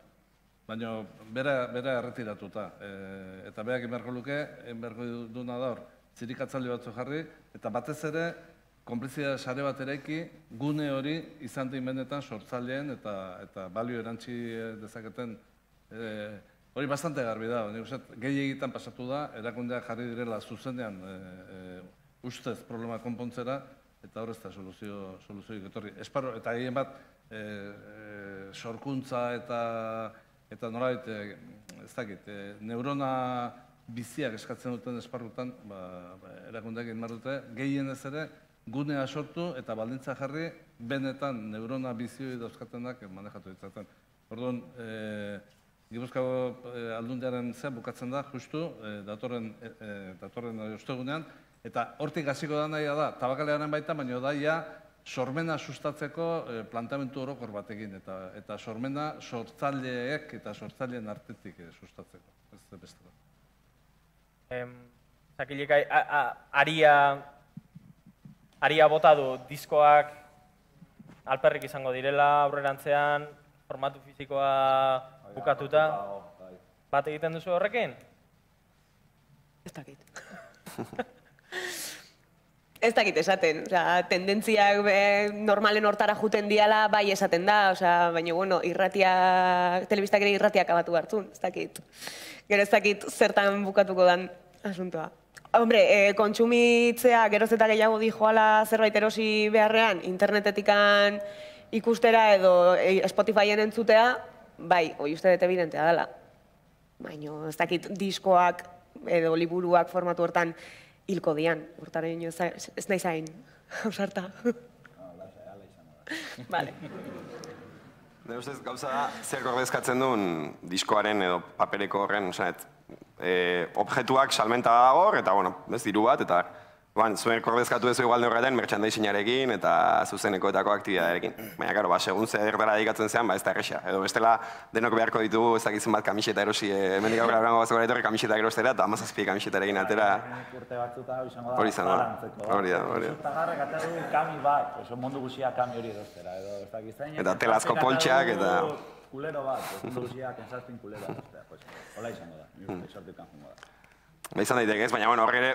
baina bera erretiratuta. Eta berak inberko luke, inberko duna da hor, zirikatzaldi batzu jarri, eta batez ere, konplizia sare bat eraiki, gune hori izan dein benetan sortzaileen eta balio erantzi dezaketen, hori bastante garbi da. Gehi egiten pasatu da, erakundeak jarri direla zuzenean ustez problema konpontzera, eta hor ez da soluzioik etorri. Eta egin bat, sorkuntza eta nolabait, ez dakit, neurona biziak eskatzen duten esparrutan, erakundeak egin dute, gehien ez ere, gunea sortu eta baldintza jarri, benetan neurona bizioi dauzkatenak manejatu ditzaten. Orduan, Gipuzkoako Aldundiaren bukatzen da, justu, datorren ostegunean, eta hortik hasiko da nahia da, tabakalearen baita, baina daia sormena sustatzeko planteamendu orokor batekin, eta sormena sortzaileek eta sortzaileen artetik sustatzeko. Ez da beste da. Zakilek, aria bota du diskoak alperrik izango direla aurrerantzean, formatu fizikoa bukatuta, bat egiten duzu horrekin? Ez dakit. Ez dakit esaten, tendentziak normalen hortara juten diala, bai esaten da, baina, bueno, telebistak ere irratiak abatu hartzun, ez dakit. Gero ez dakit zertan bukatuko dan asuntoa. Hombre, kontsumitzea geroz eta gehiago dijoala zerbait erosi beharrean, internetetikan ikustera edo Spotifyen entzutea, bai, hori uste dut evidentea dela. Baina ez dakit diskoak edo liburuak formatu hortan hilko dian, hortaren ez nahi zain, hausarta. Vale. Nire ustez gauza da, zer ordezkatzen duen diskoaren edo papereko horren, objektuak salmenta dago, eta, bueno, diru bat, eta zuen ordezkatu ez igual neurretan merchandisinarekin eta zuzenekoetako aktibidaderekin. Baina, karo, segun zer erdara dedikatzen zean, ez da erresa. Edo bestela denok beharko ditugu ez dakitzen bat kamiseta erosi, hemendik aurrera brango batzuk gara etorri kamiseta erostera, eta 17 kamisetarekin atera. Urte batzuta hori izango da. Hori da. Zutagarrek atatu kami bat, oso mundu guzia kami hori erostera, edo ez dakitzen. Eta telazko poltsak, eta... Kulero bat, mundu guzia kensazpin kulero erostera. Hola izango da, nire sortukan jungo da. Ba izan daiteke ez, baina horre ere,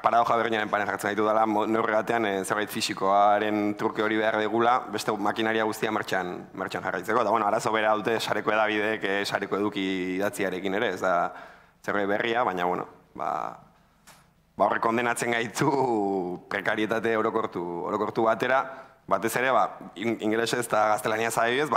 paradoja berdinaren panen jartzen gaitu dela, neurri batean zerbait fisikoaren truke hori behar degula, beste makinaria guztia martxan jarraitzeko, eta arazo bera dute sareko edabideek sareko eduki idatziarekin ere, ez da zerbait berria, baina horre kondenatzen gaitu prekarietate orokortu batera, batez ere, ingelesez eta gaztelania zabibidez,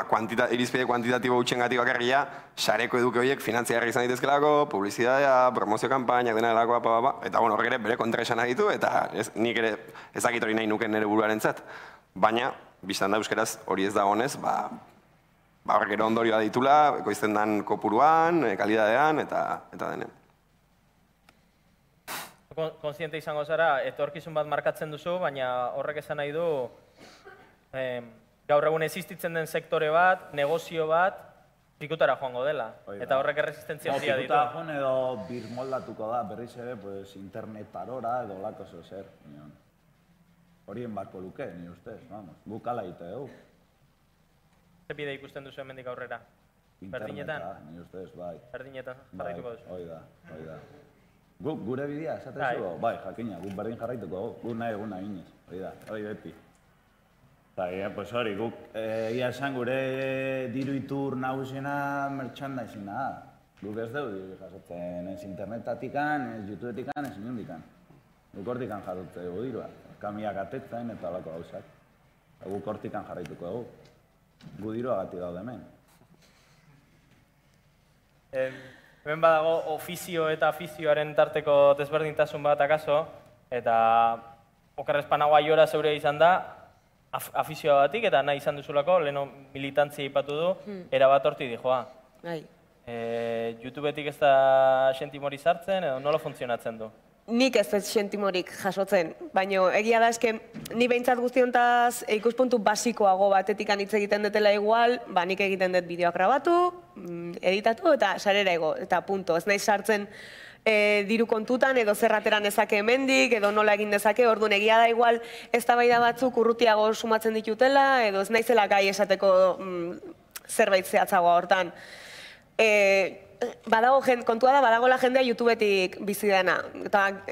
irizpide kuantitatibo utxengatik bakarria, sareko eduki horiek finantziarri izan ditezkelako, publizidadea, promozio kampainak, dena delakoa, eta horrek ere bere kontraesan ditu, eta nik ere ezakit hori nahi nuken nire buruaren zat. Baina, biztan da euskeraz hori ez da honez, horrek ere ondorioa ditula, ekoizten dan kopuruan, kalidadean, eta denen. Konsiente izango zara, etorkizun bat markatzen duzu, baina horrek esan nahi du gaur egun existitzen den sektore bat, negozio bat, pikutara joango dela. Eta horrek erresistentzia handia ditu. Pikutara joan edo birmoldatuko da, berriz ere, internet arora edo lako zer. Horien barko luke, ni ustez, guk ala ite dugu. Zer bide ikusten duzu hemendik aurrera? Berdinetan? Ni ustez, bai. Berdinetan jarraituko duzu? Hoi da. Guk gure bidea, esatezu? Bai, jakina, guk berdin jarraituko dugu. Guk nahi eguna ginez, hori beti. Hori, guk egia esan gure diru itur nagusiena merchandising-a da. Guk ez dugu jasotzen ez internetatikan, ez YouTubetikan, ez inundikan. Guk hortikan jasotzen dugu dirua. Kamiak atetzen eta alako gauzak. Guk hortikan jarraituko dugu. Gu dirua gati daude hemen. Hemen badago ofizio eta afizioaren tarteko desberdintasun bat akaso, eta okerrezpanagoa jora zeure izan da, afizioa batik eta nahi izan duzulako, leheno militantzia ipatu du, erabat horti dijoa. YouTubetik ez da sentimori sartzen edo nola funtzionatzen du? Nik ez ez sentimorik jasotzen, baina egia da eske ni behintzat guztiontaz ikuspuntu basikoago batetik hitz egiten dutela igual, nik egiten dut bideoak grabatu, editatu eta sarera ego, eta punto. Ez nahi sartzen diru kontutan edo zerrateran ezake hemendik edo nola egin dezake, orduan egia da igual eztabaida batzuk urrutiago sumatzen ditutela edo ez naizela gai esateko zerbait zehatzagoa hortan. Kontua da, badagoela jendea YouTubetik bizi dena. Eta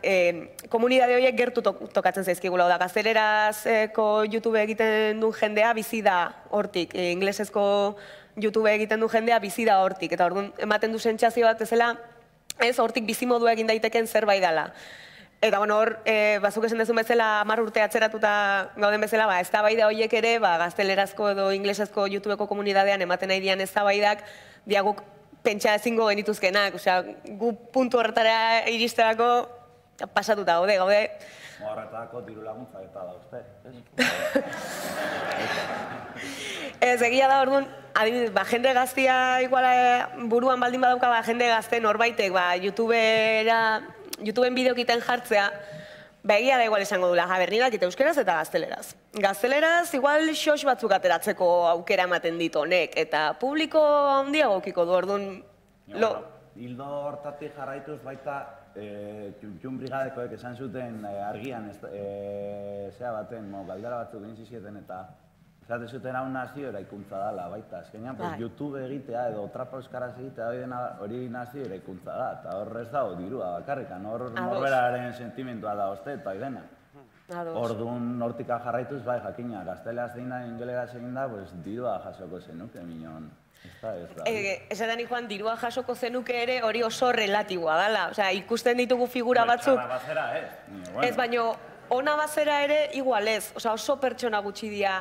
komunidade horiek gertu tokatzen zaizkigula. Gaztelerazko YouTube egiten duen jendea bizi da hortik. Inglesezko YouTube egiten duen jendea bizi da hortik. Eta orduan ematen du sentsazio bat ezela, ez hortik bizimodu egin daiteken zerbait dela. Eta hor, bazuk esan dezun bezala 10 urte atzeratuta gauden bezala, eztabaida horiek ere, gaztelerazko edo inglesezko YouTubeko komunidadean ematen nahi dian eztabaidak, diaguk pentsa ezingo genituzkenak, gu puntu horretara iristerako pasatuta gaude. Horretako diru laguntza eta da uste. Ez, egia da orduan, adibidez, jende gaztia iguala buruan baldin badauka, jende gazte norbaitek, YouTubeen bideokiten jartzea, egia da igual esango dula, berri dakite euskeraz eta gazteleraz. Gazteleraz, igual xox batzuk ateratzeko aukera ematen ditu honek, eta publiko handia gokiko du, orduan... Hildo hortatik jarraituz baita, Txun Brigadekoek esan zuten argian, zea baten, galdera batzuk egin zizieten eta Zate zuten hau nazio eraikuntza dela, baita. Azkenean, YouTube egitea edo trapa euskaraz egitea hori nazio eraikuntza da. Eta hor ez dago dirua bakarrikan, hor norberaren sentimentua da oste, eta dena. Orduan hortika jarraituz, bai, jakina, gazteleaz egin da, ingeleraz egin da, dirua jasoko zenuke, minon. Esaten ikuan, dirua jasoko zenuke ere hori oso relatiboa dela. Osea, ikusten ditugu figura batzuk. Txarra bazera, ez, baino, ona bazera ere igual ez. Osea, oso pertsona gutxi dira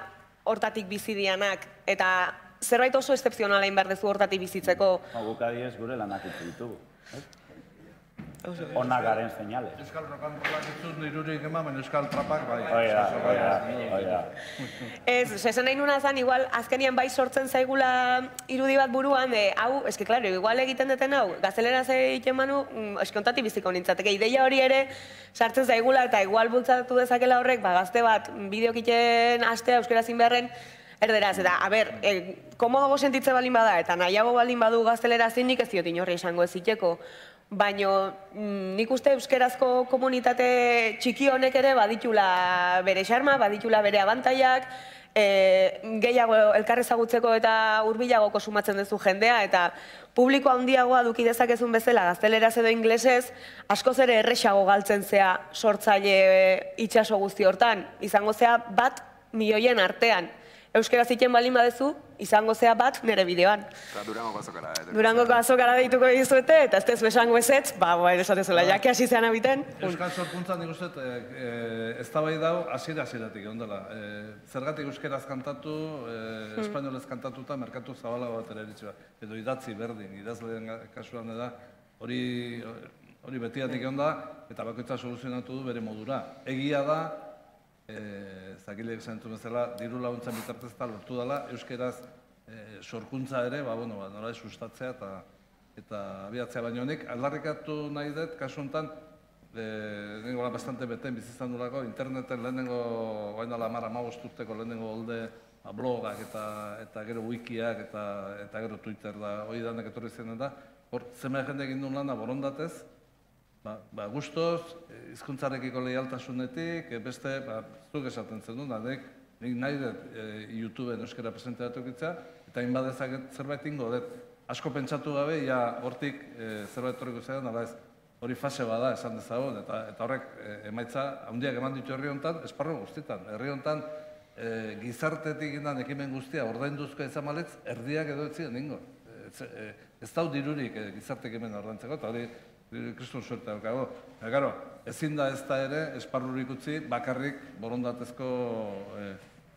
hortatik bizi dianak, eta zerbait oso excepzionala behar dezu hortatik bizitzeko. Bukadiez gure lanak utzi ditugu. Onak garen seinale. Euskal rokanrolak itzuz nirurik eman, euskal trapak bai. Oia. Ez, esan nahi nuna zan, igual, azkenien bai sortzen zaigula irudi bat buruan, hau, eski, klaro, igual egiten deten hau, gazteleraz egiten manu, eski ontatik biziko nintzateke. Ideia hori ere sartzen zaigula eta igual bultzatu dezakela horrek, gazte bat, bideok iten astea euskerazin beharren, erderaz, eta, komodago sentitze balin bada, eta nahiago balin badu gaztelerazin nik ez diot inorri esango ez iteko. Baina nik uste euskerazko komunitate txiki honek ere baditula bere xarma, baditula bere abantaiak, gehiago elkarrezagutzeko eta hurbilago kosumatzen duzu jendea, eta publiko handiagoa duki dezakezun bezala gazteleraz edo inglesez, askoz ere erresago galtzen zea sortzaile itxaso guzti hortan, izango zea 1.000.000 artean. Euskeraz iten balin badezu, izango zea bat nire bideoan. Durangoko azokara. Durangoko azokara deituko dizuete, eta ez tezu esango ezetz, esatezuela, jake hasi zean abiten. Euskal sorkuntza nik uste, ez da bai dau, hasieratik ondela. Zergatik euskeraz kantatu, espainolez kantatuta, merkatu zabala bat ere eritxe bat. Edo idatzi berdin, idazleen kasuan da, hori betiatik onda, eta bakoitza soluzionatu du bere modura. Egia da, zakilek zentu bezala, diru laguntzen bitartez eta lortu dela, euskeraz sorkuntza ere, nola sustatzea eta abiatzea baino honik. Aldarrikatu nahi dut, kasu honetan, nengola bastante beten bizizan durako, interneten lehenengo, guain dala 10-15 urteko lehenengo holde blogak eta gero wikiak eta gero Twitter da, hori danek etorri zenen da, hor, zema jende egin duen lana borondatez, gustoz, hizkuntzarekiko leialtasunetik, beste, zuk esaten zen duen, nik nahi dut YouTubeen euskera presentatu egitzea, eta inbadezaket zerbait ingo dut. Asko pentsatu gabe, hortik zerbait torriko zean, hori fase bada esan dezagun, eta horrek emaitza handiak eman ditu herri honetan, esparru guztietan. Herri honetan, gizartetik indan ekimen guztia, ordainduzko izan maletz, erdiak edo etzien ingo. Ez dau dirurik gizarte ekimen ordaintzeko, eta hori kriston suerte daukago. Gero, ezin da ez da ere, esparrurik utzi, bakarrik borondatezko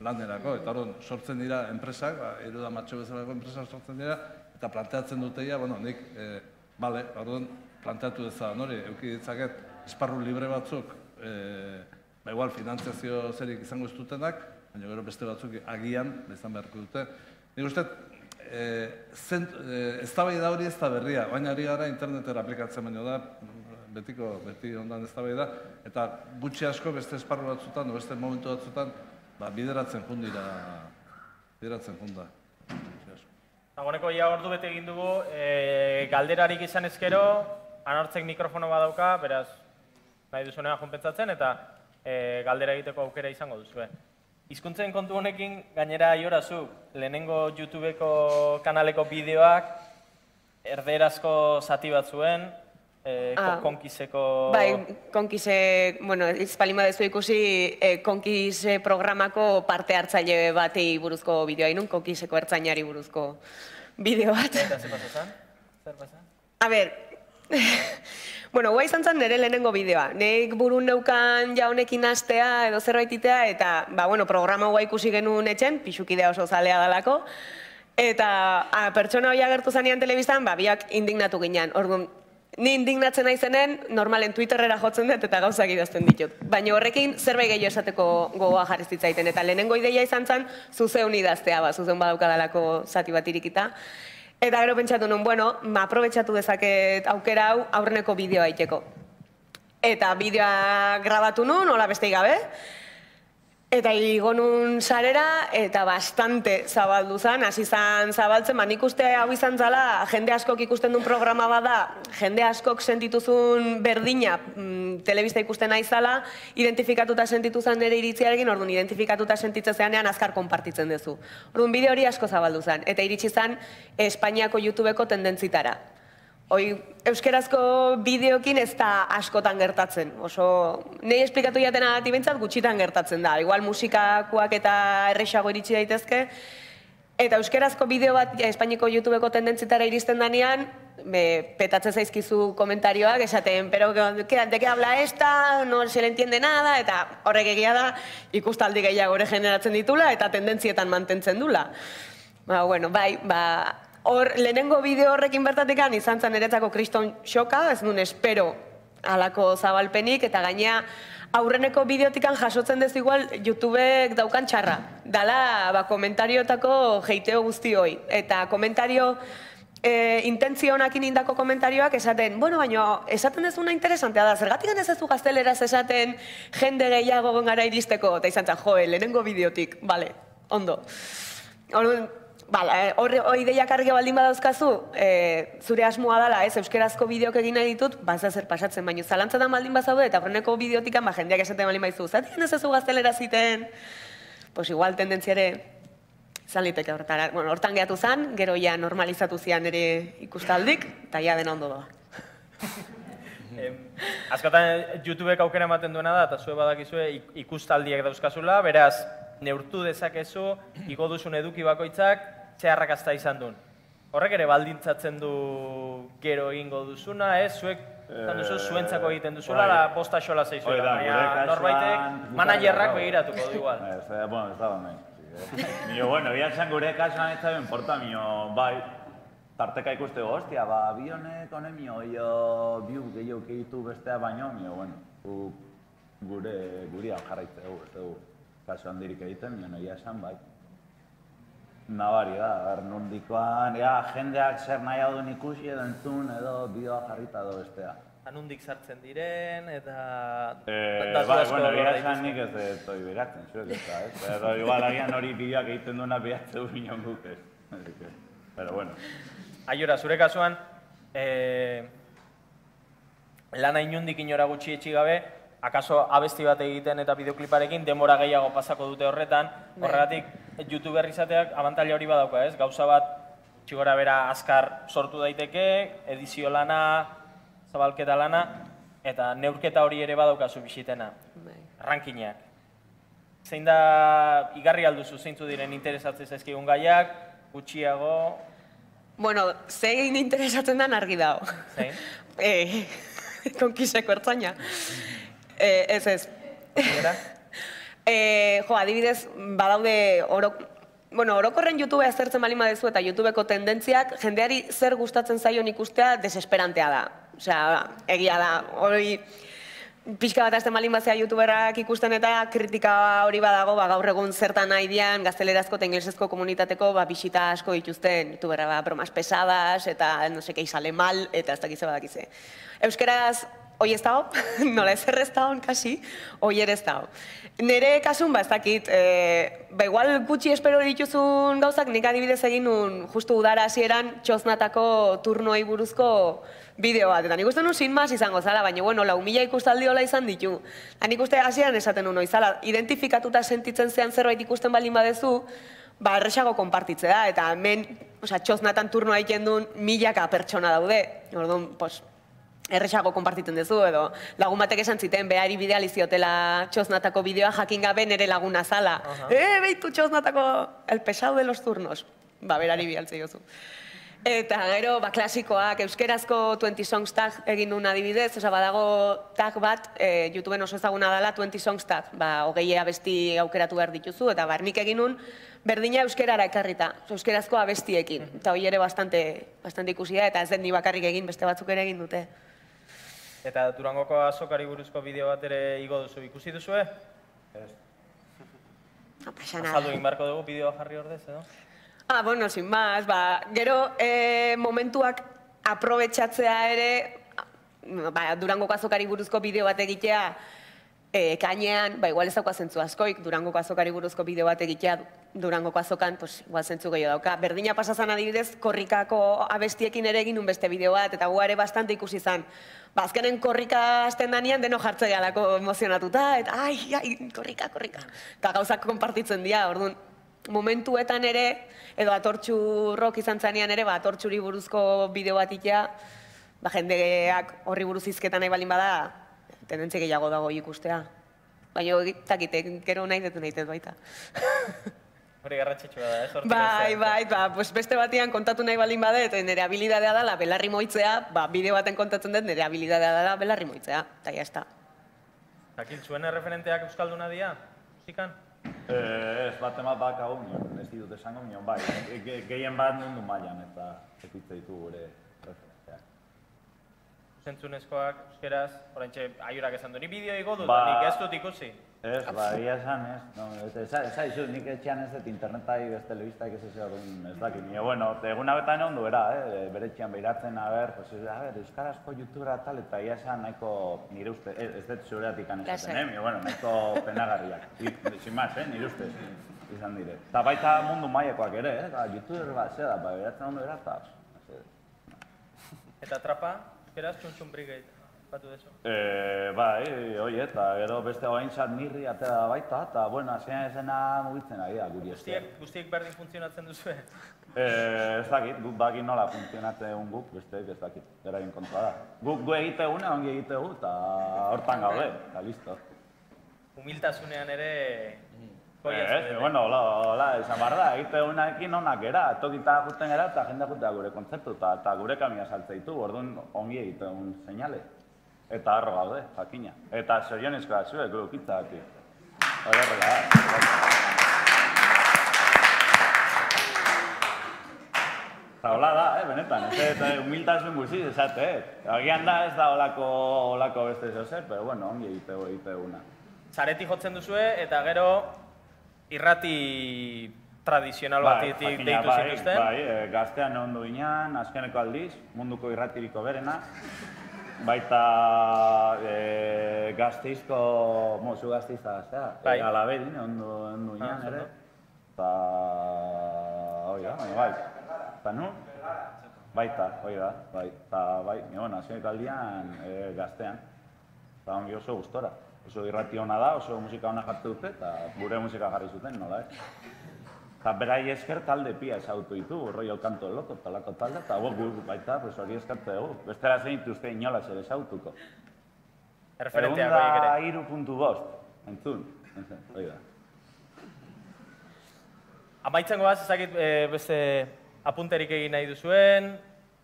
lanerako. Eta hori, sortzen dira enpresak, eruda matxo bezalako enpresak sortzen dira, eta planteatzen duteia, nik, hori, planteatu dezan hori, euki ditzaket, esparru libre batzuk, igual, finantziazio zerik izango ez dutenak, baina gero beste batzuk agian, izan beharko dute. Nik uste, ez da bai da hori ez da berria, baina ari gara internetera aplikatzen baino da, beti ondan ez da bai da, eta gutxi asko beste esparru batzutan, beste momentu batzutan, bideratzen jundira, junda. Agoneko ia ordu bete egin dugu, galderarik izan ezkero, anortzek mikrofono badauka, beraz, nahi duzunean junpentsatzen, eta galdera egiteko aukera izango duzue. Hizkuntzen kontu honekin, gainera iorazu, lehenengo YouTubeko kanaleko bideoak erderazko zati bat zuen, konkiseko... Bai, konkise, izpalin badezu ikusi, konkise programako parte hartzaile batei buruzko bideoa inun, konkiseko ertzainari buruzko bideo bat. Eta zer pasazan? Zer pasazan? A ber, guai izan zen nire lehenengo bideoa. Nik burun neukan ja honekin astea edo zerbaititea, eta programa guai ikusi genuen etxen, pixukidea oso zalea dalako, eta pertsona hori agertu zanean telebiztan, biak indignatu ginean. Orduan, ni indignatzen naizenen, normalen Twitterrera jotzen dut eta gauzak idazten ditut. Baina horrekin zerbait gehiago esateko gogoa jarri zitzaiten, eta lehenengo ideia izan zen zuzeun idaztea, zuzeun badaukadalako zati bat irikita. Eta gero pentsatu nuen, aprobetxatu dezaket aukera hau aurreneko bideoa iteko. Eta bideoa grabatu nuen, hola besteik gabe. Eta igo nun sarera, eta bastante zabaldu zen, hasi zan zabaltzen, nik uste hau izan zala, jende askok ikusten duen programa bada, jende askok sentituzun berdina telebista ikusten aizala, identifikatuta sentituzan nire iritziarekin, orduan identifikatuta sentitzen zeanean azkar konpartitzen duzu. Orduan bideo hori asko zabaldu zen, eta iritsi zen Espainiako YouTubeko tendentzitara. Euskerazko bideokin ez da askotan gertatzen. Nei esplikatu jatena bentsat gutxitan gertatzen da. Igual musikakoak eta errexago iritsi daitezke. Eta euskerazko bideo bat Espainiako YouTubeko tendentzitara iristen danean, petatzen zaizkizu komentarioak, esaten, pero ¿de qué habla esta? No se le entiende nada, eta horrek egia da ikustaldi gehiago ere generatzen ditula eta tendentzietan mantentzen dula. Hor, lehenengo bideo horrekin bertatikan izan zen niretzako kriston xoka, ez nun espero halako zabalpenik, eta gainea aurreneko bideotikan jasotzen dez igual YouTubek daukan txarra. Dala, komentarioetako jeiteo guzti hoi. Eta komentario, intentzio honakin indako komentarioak esaten, baina esaten dezuna interesantea da, zergatik ez zu gazteleraz esaten jende gehiago gara iristeko, eta izan zen, lehenengo bideotik, bale, ondo. Hori ideiak argi baldin badauzkazu, zure asmoa dela, euskerazko bideok egin nahi ditut, ez da zer pasatzen, baina zalantzatan baldin bazaude, eta horreneko bideotikan jendeak esaten baldin baizu, zatik ez zu gaztelera ziten, igual tendentziare zaliteke horretara. Hortan gehatu zen, gero ja normalizatu zian ere ikustaldik, eta ja dena ondo doa. Askotan YouTubek aukera ematen duena da, eta zue badakizue ikustaldiak dauzkazula, beraz, neurtu dezakezu, igo duzun eduki bakoitzak, txarrakazta izan duen. Horrek ere baldintzatzen du gero egingo duzuna, zuek zuentzako egiten duzula, bosta xola zeizuela, baina norbaitek managerrak begiratuko du igual. Ez da baina. Bian zan gure kasuan ez da ben porta, bai, tarteka ikustego, hostia, bi honek honen biu gehiago kegitu bestea baino, gure hau jarraitzeu, ez dugu. Kasu handirik egiten, egia esan, bai. Nabari da, nondikoan, jendeak zer nahi hau duen ikusi edo entzun edo bideoa jarrita edo bestea. Nondik sartzen diren, eta... Egia esan nik ez doi beratzen, zuek ez da, ez? Pero igual agian hori bideoak egiten duena behatzeu bineon guk ez. Pero bueno. Aiora, zure kasuan, lana inundik inora gutxi etxi gabe, akaso abesti bat egiten eta bideokliparekin denbora gehiago pasako dute horretan, horregatik YouTuber izateak abantaila hori badauka, ez? Gauza bat txigora bera azkar sortu daiteke, edizio lana, zabalketa lana, eta neurketa hori ere badaukazu bisitena, rankinak. Zein da igarri alduzu, zeintzu diren interesatzen zaizkigun gaiak, gutxiago... Zein interesatzen den argi dago. Zein? Konkiseko ertzaina. Ez. Adibidez, badaude orokorren YouTube aztertzen bali madezu eta YouTubeko tendentziak jendeari zer gustatzen zaion ikustea desesperantea da. Egia da, hori pixka bat azten balin bazea YouTuberak ikusten eta kritika hori badago, gaur egun zertan nahi dian, gaztelerazko eta inglesezko komunitateko bisita asko dituzten YouTuberra bromas pesadas eta no seke sale mal eta ez dakize badakize. Euskeraz hoi ez dago, nola ezer ez dago, kasi, hoi ere ez dago. Nere kasun, ez dakit, igual gutxi espero dituzun gauzak, nik adibidez egin nun, justu udara hasieran txoznatako turnoei buruzko bideo bat. Eta nik uste nun sin mas izango zala, baina, 4.000 ikustaldi hola izan ditu. Nik uste hasieran esaten nun izala, identifikatuta sentitzen zean zerbait ikusten baldin badezu, erresago konpartitze da, eta hemen, txoznatan turnoa egiten duen milaka pertsona daude. Orduan, erresago konpartitzen duzu, edo lagun batek esan ziten, behari bidea liziotela txoznatako bideoa jakin gabe nere laguna zala. Beitu txoznatako el pesau de los turnos. Berari bialtze jozu. Eta gero, klasikoak, euskerazko 20 songs tag egin duen adibidez, badago tag bat, YouTubeen oso ezaguna dela 20 songs tag, 20 abesti aukeratu behar dituzu, eta nik egin duen berdina euskerara ekarrita, euskerazko abestiekin. Eta hori ere bastante ikusi da, eta ez den ni bakarrik egin, beste batzuk ere egin dute. Eta Durangoko azokari buruzko bideo bat ere igo duzu, ikusi duzue? Ez. Azaldu egin barko dugu bideoa jarri ordez, edo? Sin más, gero momentuak aprobetxatzea ere, Durangoko azokari buruzko bideo bat egitea, Kainean, igual ez dauka zentzu askoik, Durangoko azokari buruzko bideo bat egitea Durangoko azokan, igual zentzu gehiago dauka. Berdina pasazan adibidez, korrikako abestiekin ere egin beste bideo bat, eta guare bastante ikusi izan. Azkenen korrika hasten danean, deno jartze galako emozionatuta, eta korrika. Eta gauzak konpartitzen dira, orduan, momentuetan ere, edo atortxu rock izan zanean ere, atortxuri buruzko bideo bat itea, jendeak horri buruz izketan nahi balin bada, tendentzi gehiago dago ikustea. Baina takite, gero nahi detu baita. Hori garratxetxua da, ez? Bai, beste batean kontatu nahi balin bade, eta nire habilidadea dela belarri moitzea, bideo baten kontatzen dut nire habilidadea dela belarri moitzea, eta jazta. Zakil, zuen erreferenteak euskalduna dira, musikan? Ez, bat bakagun, ez ditut esango minon, bai. Gehien bat mundu mailan eta ekitze ditu gure referenteak. Zentzunezkoak, euskeraz, oraintxe aiorak esan du, ni bideo igo dut, nik ez dut ikusi. Ez, ia esan, ez. Ez haizu, nik etxean ez dut internetai, ez telebiztaik ez ez dakit. Bueno, egun abetan ondo era, bere etxean behiratzen, euskarazko youtubera tal, eta ia esan nahiko nire uste, ez dut zureatik anezaten, bueno, nahiko penagarriak. Sin más, nire ustez izan dire. Eta baita mundu mailekoak ere, youtuber bat zeda, behiratzen ondo era, eta... Eta trapa, euskeraz, Txuntxun Brigade, batu dezu? Bai, hoi, eta gero beste oaintzat nirri atera baita, eta, bueno, azkenean esena mugitzen ari da, guri esker. Guztiek berdin funtzionatzen duzue? Ez dakit, guk bakit nola funtzionatzen guk, besteek ez dakit, eragin kontra da. Gu egiteguna, ongi egitegu, eta hortan gaude, eta listo. Humiltasunean ere... Bueno, hola, izan behar da, egitegunaekin onak era, tokita juten gara eta jendea jutea gure kontzertu, eta gure kamia saltze ditu, orduan ongi egitegun seinale. Eta harro gaude, jakina. Eta zorionezko da zuek, gukitza dati. Hori horrela da. Eta hola da, benetan, ez humiltasun guziz, esate, agian da ez da holako beste zozer, pero bueno, ongi egiteguna. Zareti jotzen duzue, eta gero irrati tradizional batitik deitu zituzten. Bai, gaztean ondo ginean, azkeneko aldiz, munduko irratiriko berena. Baita gazteizko, zu gazteizta gaztea, Alabedin ondo ginean ere. Eta hoi da, bai. Eta nu? Baita, hoi da, bai. Eta bai, azkeneko aldian gaztean. Eta ongi oso gustora. Oso irrati hona da, oso musika hona jartu dute, eta gure musika jarri zuten, nola, Eta berai esker talde pia ezagutu ditu, Rollo Canto del Loco, talako talde, eta baita, hori eskarte dugu. Bestela zein dituzte inolaz ere ezagutuko. Erreferenteak horiek ere. Egunda 3.5, entzun, hori da. Amaitzen goaz, ezakit beste apunterik egin nahi duzuen,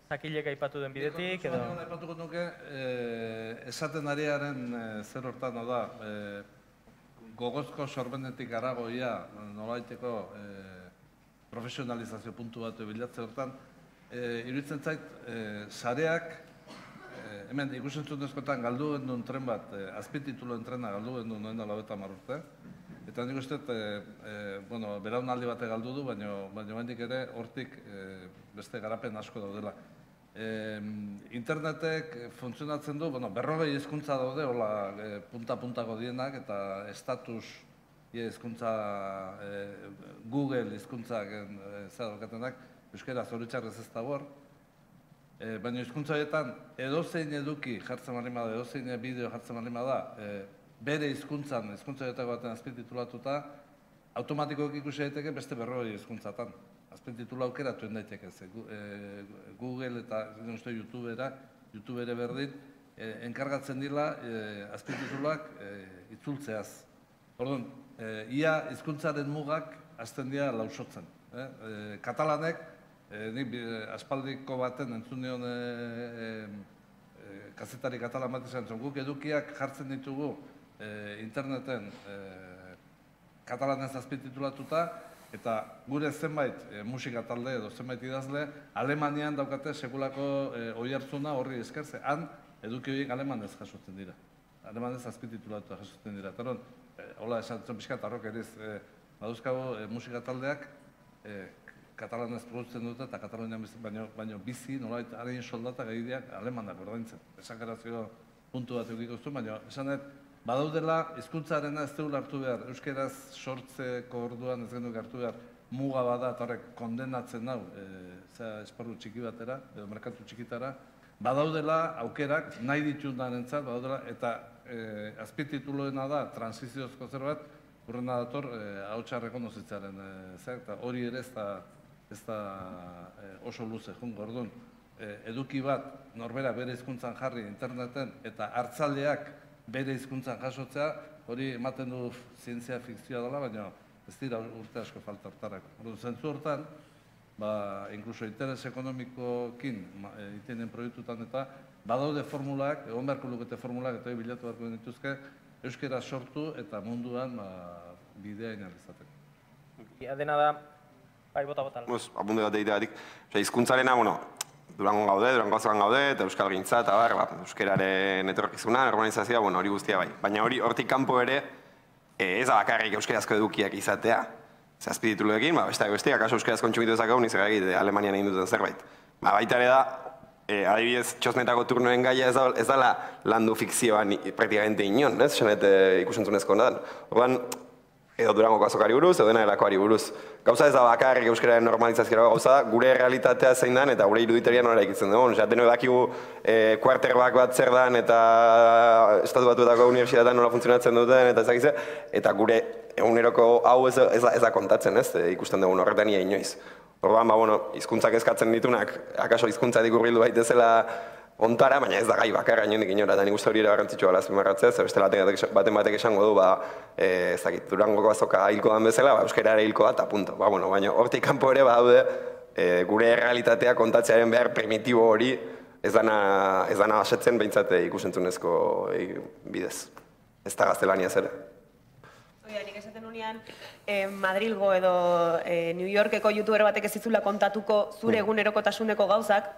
Zakilek aipatu den bidetik, edo... Aipatuko nuke, esaten ariaren zer hortan da, gogozko sorbenetik aragoia, nolaiteko profesionalizazio puntu bat bilatze hortan, iruditzen zait, sareak, hemen ikusentzunezkoetan galdu duen tren bat, azpitituluen trena galdu duen noen alabeta marrurte, eta nik uste, belaunaldi bate galdu du, baina hendik ere hortik beste garapen asko daudela. Internetek funtzionatzen du, 40 hizkuntza daude, hola, punta-puntako dienak, eta status hizkuntza, Google hizkuntzak zadokatenak, euskera zoritxarrez ez dago hor. Baina hizkuntza horietan, edozein eduki jartzen marima da, edozein bideo jartzen marima da, bere hizkuntzan, hizkuntza horietako baten azpititulatuta, automatikoak ikusi daiteke beste 40 hizkuntzatan. Azpititula aukeratu daiteke, Google eta YouTubere berdin, enkargatzen dila azpititulak itzultzeaz. Orduan, ia hizkuntzaren mugak hasten dira lausotzen. Katalanek, nik aspaldiko baten entzun nion kazetari katalan bat izan zuen, guk edukiak jartzen ditugu interneten katalanez azpititulatuta, eta gure zenbait musika talde edo zenbait idazle, Alemanian daukate sekulako oihartzuna horri eskerze, han eduki horiek alemanez jasotzen dira. Alemanez azpititulatuta jasotzen dira. Eta hon, hola esatzen pixka eta horrek eriz, baduzkago musika taldeak katalanez produtzen dute eta Katalunian baino bizi, nolait, harein soldata gehiagiak alemanak ordaintzen. Esakarazio puntu bat eukiko zuen, baina esanet badaudela hizkuntzarena ez dugu hartu behar, euskeraz sortzeko orduan ez genuk hartu behar, muga bada eta horrek kondenatzen nau, esparru txiki batera, edo merkatu txikitara, badaudela aukerak nahi ditunarentzat, badaudela, eta azpitituloena da, transiziozko zerbait, urrena dator, hautsa rekonozitzaren, eta hori ere ez da oso luze, jungo, orduan, eduki bat, norbera bere hizkuntzan jarri interneten, eta hartzaleak bere hizkuntzan jasotzea, hori ematen du zientzia fikzioa dela, baina ez dira urte asko falta hortarako. Orduan, zentzu hortan, inkluso interes ekonomikokin itenen proiektutan eta badaude formulak, egon beharko lukete formulak eta bilatu beharko dituzke, euskera sortu eta munduan bidea inalizateko. Dena da, bai, bota. Apunte bat egiteatik. Hizkuntzarena, Durangon gaude, Durango azokan gaude, eta euskal gintza, eta euskararen etorkizuna, normalizazioa, hori guztia bai. Baina hortik kanpo ere, ez da bakarrik euskarazko edukiak izatea. Azpitituluekin, besteak besteak, akaso euskaraz kontsumitu ezakau, nizera egite Alemanian egin duten zerbait. Baita ere da, adibidez, txosnetako turnoen gaia ez dala landu fikzioan praktikamente inon, ez? Xenet ikusentzunezko ondan. Orduan, edo Durangoko azokari buruz, edo dena delakoari buruz. Gauza ez da bakarrik euskararen normalizazioa gauza da, gure realitatea zein dan eta gure iruditeria nola ikitzen dugu. Deno dakigu quarterback bat zer dan eta estatu batuetako unibertsitatean nola funtzionatzen duten eta ezakize, eta gure eguneroko hau ez da kontatzen, ez? Ikusten dugun horretan ia inoiz. Orduan, hizkuntzak eskatzen ditunak, akaso hizkuntzatik hurbildu baitezela ontara, baina ez da gai bakarra inondik inora, eta nik uste hori ere garrantzitsua dela azpimarratzea, zer beste baten batek esango du, Durangoko azoka hilko dan bezala, euskara ere hilko da, eta punto. Baina hortik kanpo ere badaude gure realitatea kontatzearen behar primitibo hori ez dana asetzen behintzat ikusentzunezko bidez. Ez da gaztelaniaz ere. Nik esaten unean, Madrilgo edo New Yorkeko youtuber batek ez izula kontatuko zure egunerokotasuneko gauzak,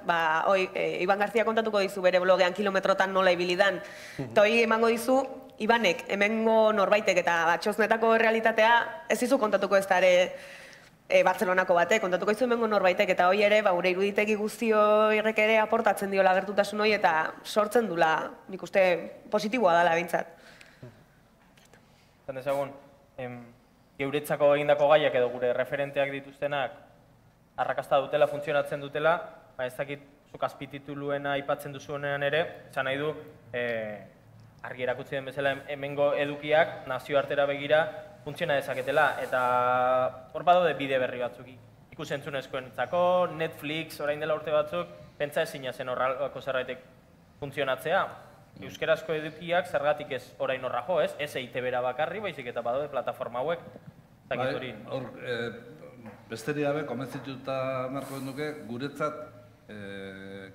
Iban Garzia kontatuko dizu bere blogean kilometrotan nola ibilidan. Eta hori emango dizu, Ibanek, hemengo norbaitek eta txosnetako realitatea ez izu kontatuko ez da ere Bartzelonako batek, kontatuko izu hemengo norbaitek, eta hori ere, gure iruditegi guztio irrek ere aportatzen diola gertutasun hori eta sortzen dula, nik uste positiboa dela bintzat. Zan dezagun, geuretzako egindako gaiak edo gure referenteak dituztenak arrakasta dutela, funtzionatzen dutela, ez dakit zuk azpitituluena aipatzen duzuenean ere, esan nahi du, argi erakutsi den bezala hemengo edukiak nazioartera begira funtziona dezaketela, eta hor badaude bide berri batzuk ikusentzunezkoentzako, Netflix, orain dela urte batzuk, pentsa ezina zen horrelako zerbaitek funtzionatzea. Euskerazko edukiak zergatik ez orain horra jo, ez? Ez EITB-ra bakarri, baizik eta badaude plataforma hauek. Besteri gabe, konbentzituta marko duke, guretzat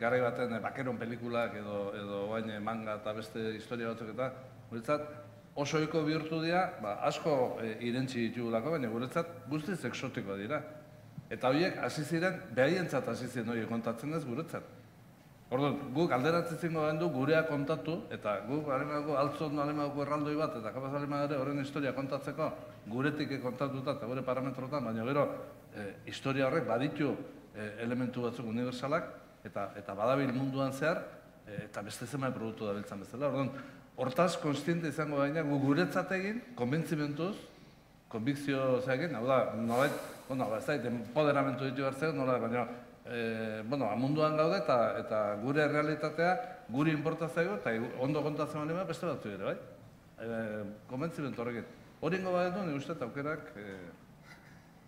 garai baten bakeron pelikulak edo bain manga eta beste historia batzuk eta guretzat oso ohiko bihurtu dira, asko irentzi ditugulako, baina guretzat guztiz exotikoa dira. Eta horiek hasi ziren, behaientzat hasi ziren horiek kontatzen ez guretzat. Orduan, guk alderatzen zingo gendu gurea kontatu, eta guk altzon alemagoko erraldoi bat, eta kapaz alemagare horren historia kontatzeko guretik kontatuta eta gure parametrotan, baina gero historia horrek baditu elementu batzuk unibertsalak, eta badabil munduan zehar, eta beste zenbait produktu dabiltzan bezala. Orduan, hortaz konstiente izango baina gu guretzat egin, konbentzimentuz, konbikzio zeagin, hau da, nolait, ez da, empoderamentu ditu hartzea, nola, baina, munduan gaude eta gure realitatea, guri importazioa eta ondo kontatzen baina beste batzu ere, bai? Konbentzimentu horrekin. Horingo bat edo, nik uste aukerak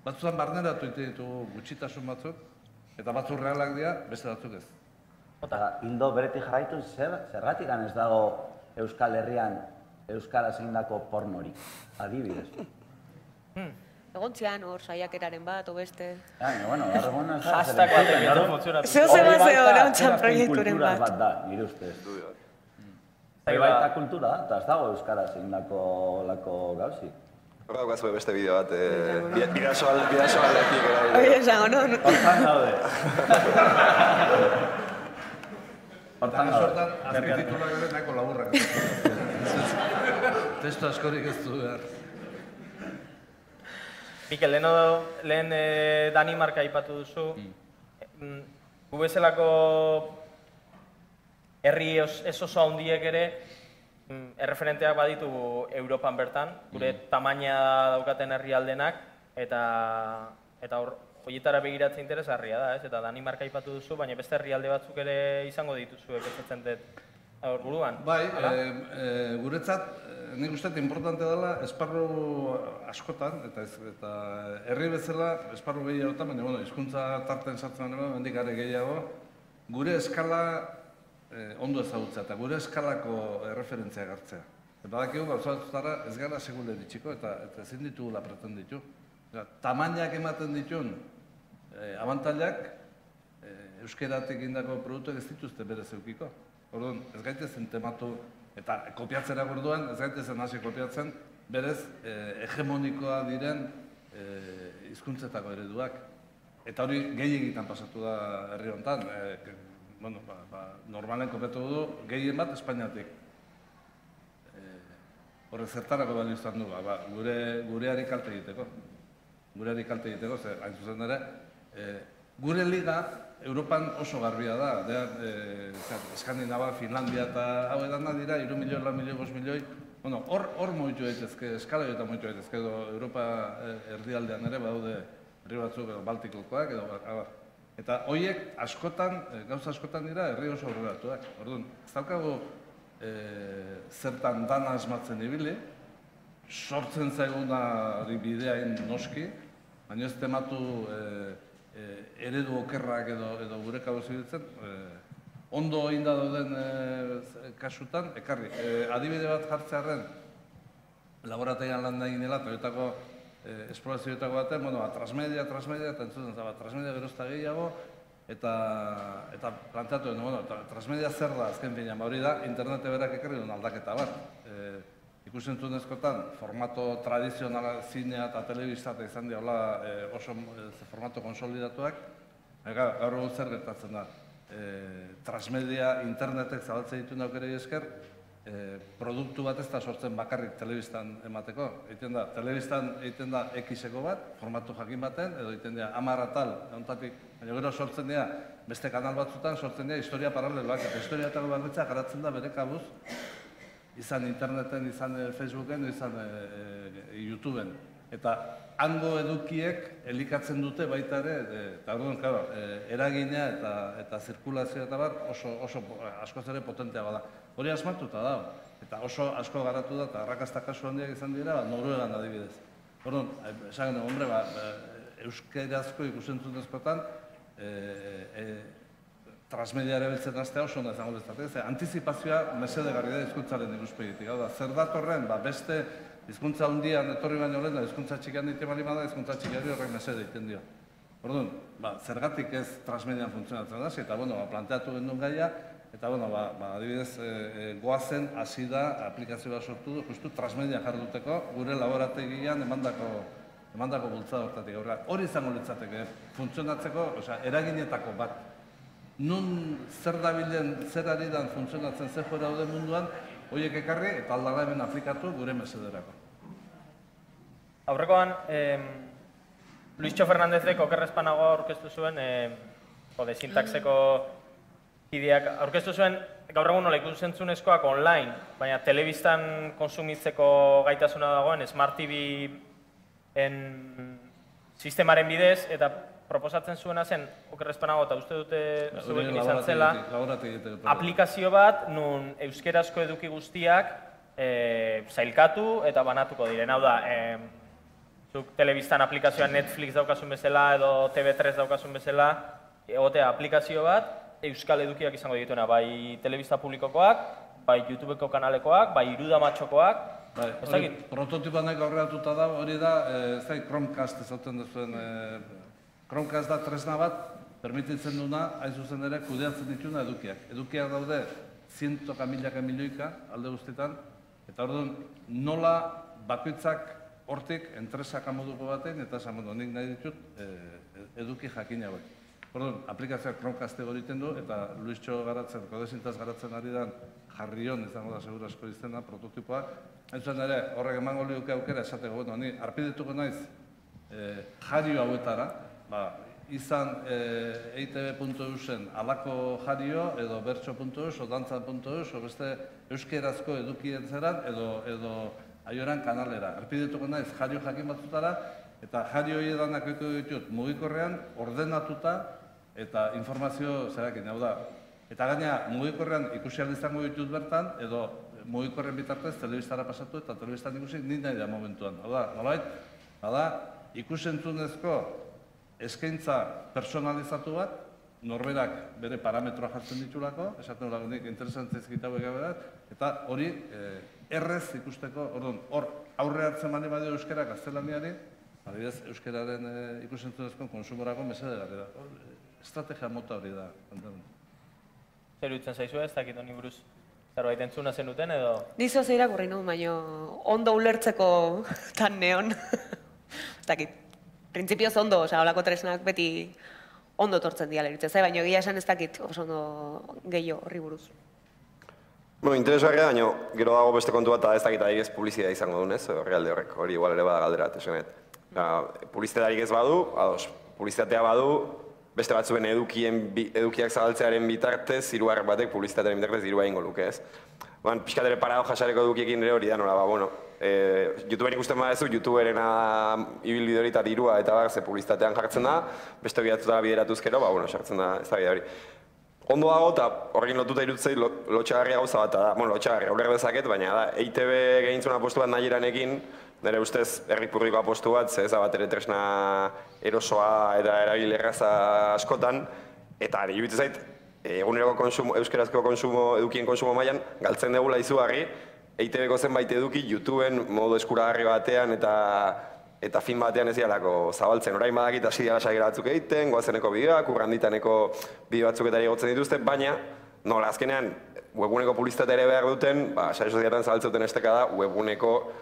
batzutan barneratu ite ditugu gutxitasun batzuk, eta batzuk realak dira, beste batzuk ez. Hildo beretik jarraitu, zergatik ez dago Euskal Herrian euskaraz egindako pornorik, adibidez? Egontzean hor saiakeraren bat, obeste. Bueno, egon ez da. Hashtag bat egiten funtzionatu. Zeo zeba zeo erantzan proiekturen bat. Bat da, nire ustez. Hori baita kultura da, eta ez dago euskaraz egindako lako gauzi. Hor daukazue beste bideo bat, bidaso aldetik. Hori esango, no? Hortan gaude. Hortan gaude. Azpititulak ere nahiko laburrak. Testo askorik ez du behar. Mikel, lehen Danimarka aipatu duzu. Gu bezalako herri ez oso handiek ere erreferenteak baditu Europan bertan, gure tamaina daukaten herrialdenak, eta horietara begiratzen interesgarria da, eta Danimarka aipatu duzu, baina beste herrialde batzuk ere izango dituzu, pentsatzen dut buruan. Bai, guretzat, nik uste importante dela esparru askotan, eta herri bezala esparru gehiagotan, baina hizkuntza tarten sartzen dela, hendik are gehiago, gure eskala ondo ezagutzea eta gure eskalako referentzia hartzea. Badakigu gauza batzutara ez gara segule ditxiko eta ezin ditugula pretenditu. Tamainak ematen ditun abantailak euskeratik indako produktuak ez dituzte berez eukiko. Orduan, ez gaitezen tematu eta kopiatzera gorduan, ez gaitezen hasi kopiatzen berez hegemonikoa diren hizkuntzetako ereduak. Eta hori gehiagitan pasatu da herri honetan. Normalen kopiatu du gehien bat Espainiatik. Horrek zertarako balio izan du, gureari kalte egiteko. Gureari kalte egiteko, hain zuzen ere, gure liga Europan oso garbia da. Eskandinava, Finlandia eta hau edana dira, 3 milioi, 4 milioi, 5 milioi. Hor moitu daitezke, eskala eta moitu daitezke, Europa erdialdean ere badaude herri batzuk, Baltikokoak, eta horiek askotan, gauza askotan dira, herri oso aurreratuak. Orduan, ez daukagu zertan dana asmatzen ibili, sortzen zaigunari bideain noski, baina ez tematu eredu okerrak edo gure kabuz ibiltzen, ondo egin da dauden kasutan, ekarri. Adibide bat jartzearen, laborategian lan da eginela, Toyotako esplorazioetako baten, transmedia, eta entzuten zaba, transmedia gerozta gehiago, eta planteatu den, transmedia zer da azken finean, hori da, internete berak ekarri duen aldaketa bat. Ikusentzunezkotan, formato tradizionala, zinea eta telebista eta izan diaula oso formato konsolidatuak, gaur egun zer gertatzen da. Transmedia, internetek zabaltzen dituen aukera esker, produktu bat ez da sortzen bakarrik telebistan emateko. Telebistan egiten da X-eko bat, formatu jakin baten, edo egiten da 10 atal, baina gero sortzen dira, beste kanal batzutan sortzen dira historia paraleloak, eta historiatako bakoitza garatzen da bere kabuz, izan interneten, izan Facebooken, izan YouTubeen. Eta hango edukiek elikatzen dute baita ere, eta eragina eta zirkulazioa eta bar oso askoz ere potenteagoa da. Hori asmatuta da, eta oso asko garatu da, eta arrakasta kasu handiak izan dira, Noruegan adibidez. Orduan, esan genuen, euskerazko ikusentzunezkotan, transmedia ere beltzen aztea oso ondo izango dezatek. Antizipazioa mesedegarri da hizkuntzaren ikuspegitik. Hau da, zer datorren, beste hizkuntza handian etorri baino lehen, hizkuntza txikian ditu bali bada, hizkuntza txikiari horrek mesede egiten dio. Orduan, zergatik ez transmedian funtzionatzen da, eta planteatu genduen gaia, eta adibidez, goazen hasi da aplikazio bat sortu du, justu transmedia jarduteko, gure laborategian emandako bultzada hortatik. Hori izango litzateke, funtzionatzeko, eraginetako bat. Nun zer dabilen, zer ari dan funtzionatzen zer jora daude munduan, horiek ekarri eta aldara hemen aplikatu gure mesederako. Aurrekoan, Luischo Fernandezek okerrezpanagoa aurkeztu zuen, sintaxeko ideak aurkeztu zuen, gaur egun nola ikusentzunezkoak online, baina telebistan konsumitzeko gaitasuna dagoen Smart TV-en sistemaren bidez, eta proposatzen zuena zen, okerrezpanago eta uste dute zuekin izan zela, aplikazio bat, nun euskerazko eduki guztiak zailkatu eta banatuko diren. Hau da, zuk telebistan aplikazioa Netflix daukasun bezala edo TV3 daukasun bezala, egotea aplikazio bat, euskal edukiak izango dituena, bai telebista publikokoak, bai YouTubeko kanalekoak, bai irudamatxokoak. Prototipanek aurreratuta da, hori da, Chromecast ezauten duzuen, Chromecast da tresna bat, permititzen duna, hain zuzen ere, kudeatzen dituna edukiak. Edukiak daude, 100 milaka milioika alde guztietan, eta orduan nola bakoitzak hortik entresak amoduko batean, eta esan nik nahi ditut eduki jakin hauek. Orduan, aplikazioak Chromecast egiten du, eta Luischo garatzen, kodezintaz garatzen ari dan Jarrion, izango da segura asko izena, prototipoa. Hain zuen ere, horrek emango liuke aukera esateko, ni arpidetuko naiz jario hauetara, izan eitb.eusen alako jario, edo bertso.eus, o dantza.eus, o beste euskerazko edukien zeran, edo aioran kanalera. Erpidetuko naiz jario jakin batzutara, eta jario hiedanak ditut mugikorrean ordenatuta eta informazio zerakin, hau da. Eta gaina mugikorrean ikusi ahal izango ditut bertan, edo mugikorren bitartez telebistara pasatu eta telebistan ikusi nik nahi da momentuan. Hau da, nolait, ikusentzunezko eskaintza personalizatu bat, norberak bere parametroa jartzen ditulako, esaten hori nik interesantzia ezkitago egaberat, eta hori errez ikusteko, hor aurre hartzen mani badio euskara gaztelaniari, adibidez euskararen ikusentzunezko konsumorako mesede gara. Estrategia mota hori da. Zer dutzen zaizu ez, dakit honi buruz? Zerbait entzuna zen duten edo? Nizo ze irakurri nuen, baina ondo ulertzeko tan neon. Ez dakit. Printzipioz ondo, olako tresnak beti ondo tortzen diala iritzen zai, baina egia esan ez dakit oso ondo gehiago horri buruz. Interesgarria, baina gero dago beste kontu bat, ez dakit adibidez publizitatea izango duen, ez, horrealde horrek, hori igual ere bada galdera, esanet. Publizitatearik ez badu, publizitatea badu, beste batzuen edukiak zabaltzearen bitartez, hirugarren batek publizitatearen bitartez dirua egingo luke, ez. Pixkat ere paradoja jasareko edukiekin ere hori da, nola, YouTubeen ikusten badezu, YouTuberena ibilbide hori eta dirua eta ze publizitatean jartzen da, beste bidatzuta bideratuz gero, sartzen da ez da bide hori. Ondo dago eta horrekin lotuta irutzei lotxagarria gauza bat da, lotxagarria, uler dezaket, baina da, EITB gehintzun apostu bat nahi eranekin, nire ustez herri publiko apostu bat, ze ez da bat ere tresna erosoa eta erabile erraza askotan, eta iruditzen zait, eguneroko euskerazko edukien konsumo mailan galtzen dugula izugarri, EITB-ko zenbait eduki YouTubeen modu eskuragarri batean eta fin batean ez dialako zabaltzen. Orain badakit hasi diala sagira batzuk egiten, goazeneko bideoak, urranditaneko bideo batzuketari egotzen dituzte, baina nola azkenean webguneko publizitatea ere behar duten, sare sozialetan zabaltzen esteka da webguneko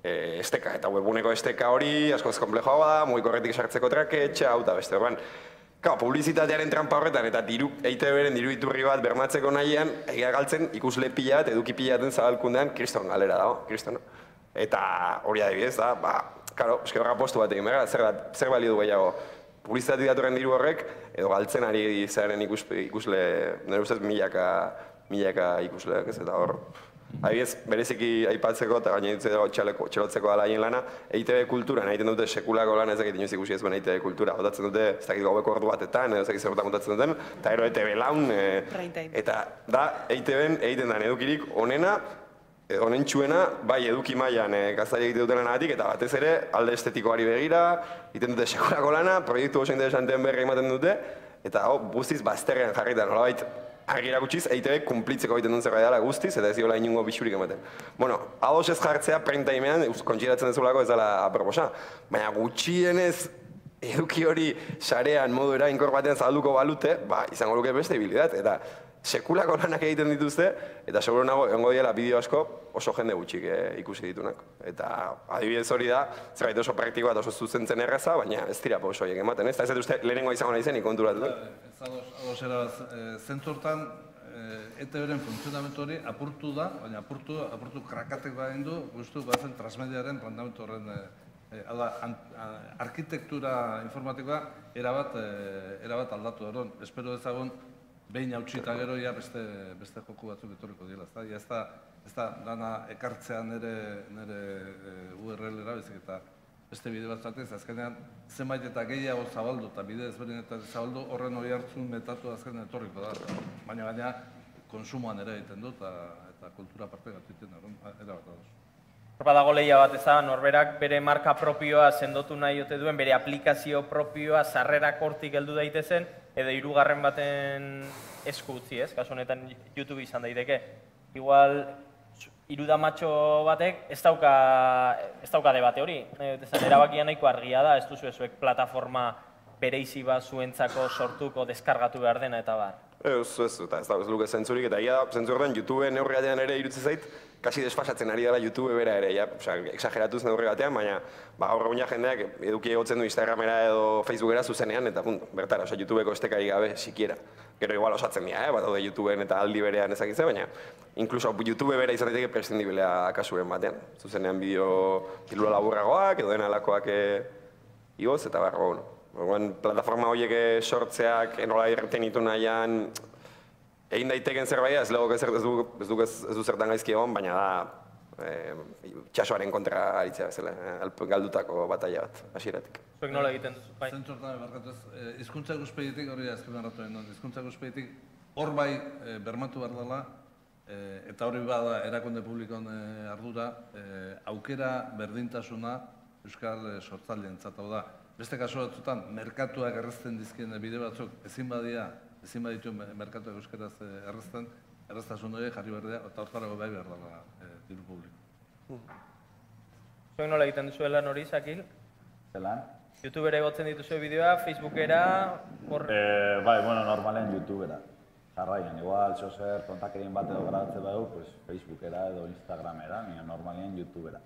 esteka. Eta webguneko esteka hori askoz konplejoa da, mugikorretik sartzeko traketxa, hau eta beste. Publizitatearen trampa horretan eta EITB-ren diru iturri bat bermatzeko nahian, egia galtzen ikusle pila bat, eduki pila baten zabalkundean, kriston galera dago, kriston. Eta hori adibidez da, karo, eske horra postu bat egin behar, zer balio du gehiago. Publizitatea datorren diru horrek, edo galtzen ari zaren ikusle, nire ustez milaka ikusleak ez, eta hor. Adibidez, bereziki aipatzeko eta gaine txelotzeko dala haien lana, EITB kultura, egiten dute sekulako lan ez dakit inoiz ikusi ez duen EITB kultura. Otatzen dute, ez dakit gaueko ordu batetan, ez dakit zerrotan kontatzen duten, eta gero EITB laun, eta da EITB-en egiten den edukirik onena, onentsuena, bai eduki mailan gaztari egiten duten lanagatik, eta batez ere alde estetikoari begira, egiten dute sekulako lana, proiektu oso interesanteen berri ematen dute, eta guztiz bazterrean jarritan, nolabait, argi erakutsiz, EITB kumplitzeko egiten duen zerbait dela guztiz, eta ez diola inungo bisurik ematen. Ados ez jartzea prime timean, kontsideratzen dezulako ez dela aproposa, baina gutxienez eduki hori sarean modu erainkor batean zabalduko balute, izango luke beste ibilidat, eta sekulako lanak egiten dituzte, eta seguro nago, egongo diela bideo asko oso jende gutxik ikusi ditunak. Eta adibidez hori da, zerbait oso praktikoa eta oso zuzentzen erraza, baina ez dira oso horiek ematen, ez? Eta ez dut uste lehenengoa izango nahi zen ikonturatu dut. Ez ados eraz, zentzortan ETB-ren funtzionamentu hori apurtu da, baina apurtu krakatekoa egin du, guztu bazen transmediaren planteamendu horren arkitektura informatikoa erabat aldatu eron. Espero ezagun behin hautsita gero beste joku batzuk etorriko dira. Ez da dana ekartzea nire URL-era, bezik eta beste bide bat zatez, azkenean zenbait eta gehiago zabaldu eta bide ezberdinetan zabaldu horren hori hartzun metatu azkenean etorriko da. Baina konsumoan ere egiten du eta kultura parte gatu egiten erabat ados. Hor badago lehia bat ez da, norberak bere marka propioa sendotu nahi ote duen, bere aplikazio propioa sarrerak hortik heldu daitezen, edo hirugarren baten esku utzi, ez? Kasu honetan YouTube izan daiteke. Igual, irudamatxo batek ez dauka debate hori. Erabakia nahiko argia da, ez duzu ezuek plataforma bereizi bat zuentzako sortuko deskargatu behar dena eta bar. Ez luke zentzurik, eta zentzu horren YouTube neurriatean ere irutze zait, kasi desfasatzen ari dela YouTube bera ere, exageratuz neurri batean, baina gaur egun jendeak eduki egotzen du Instagramera edo Facebookera zuzenean, eta bertara, YouTubeko estekari gabe, sikiera. Gero igual osatzen dira, bat daude YouTubeen eta aldi berean ezakitze, baina inkluso YouTube bera izan daiteke prescindiblea kasuren batean. Zuzenean bideo pilula laburragoak, edo dena alakoak igoz, eta barro, Plataforma horiek sortzeak nola irreten ditu nahian egin daiteken zerbait, ez du zertan gaizki egon, baina da txasoaren kontra aritzea bezala, galdutako bataia bat, hasieratik. Zuek nola egiten duzu, bai? Zentzortan, barkatuz, hizkuntza ikuspegitik, hori azken hartu den, hizkuntza ikuspegitik hor bai bermatu behar dela, eta hori bada erakunde publikoan ardura, aukera berdintasuna euskal sortzaileentzat hau da. Beste kasu batzutan, merkatuak errezten dizkien bide batzuk ezin baditu merkatuak euskaraz errezten, erreztasun hori jarri berdea, eta hortarako bai behar dela diru publiko. Zuek nola egiten duzuela hori, Sakil? Zelan? YouTubera egotzen dituzue bideoa, Facebookera, Bai, normalen YouTubera. Jarraian, igual, zozer, kontakerien bat edo grabatzen badu, Facebookera edo Instagramera, nire normalien YouTubera.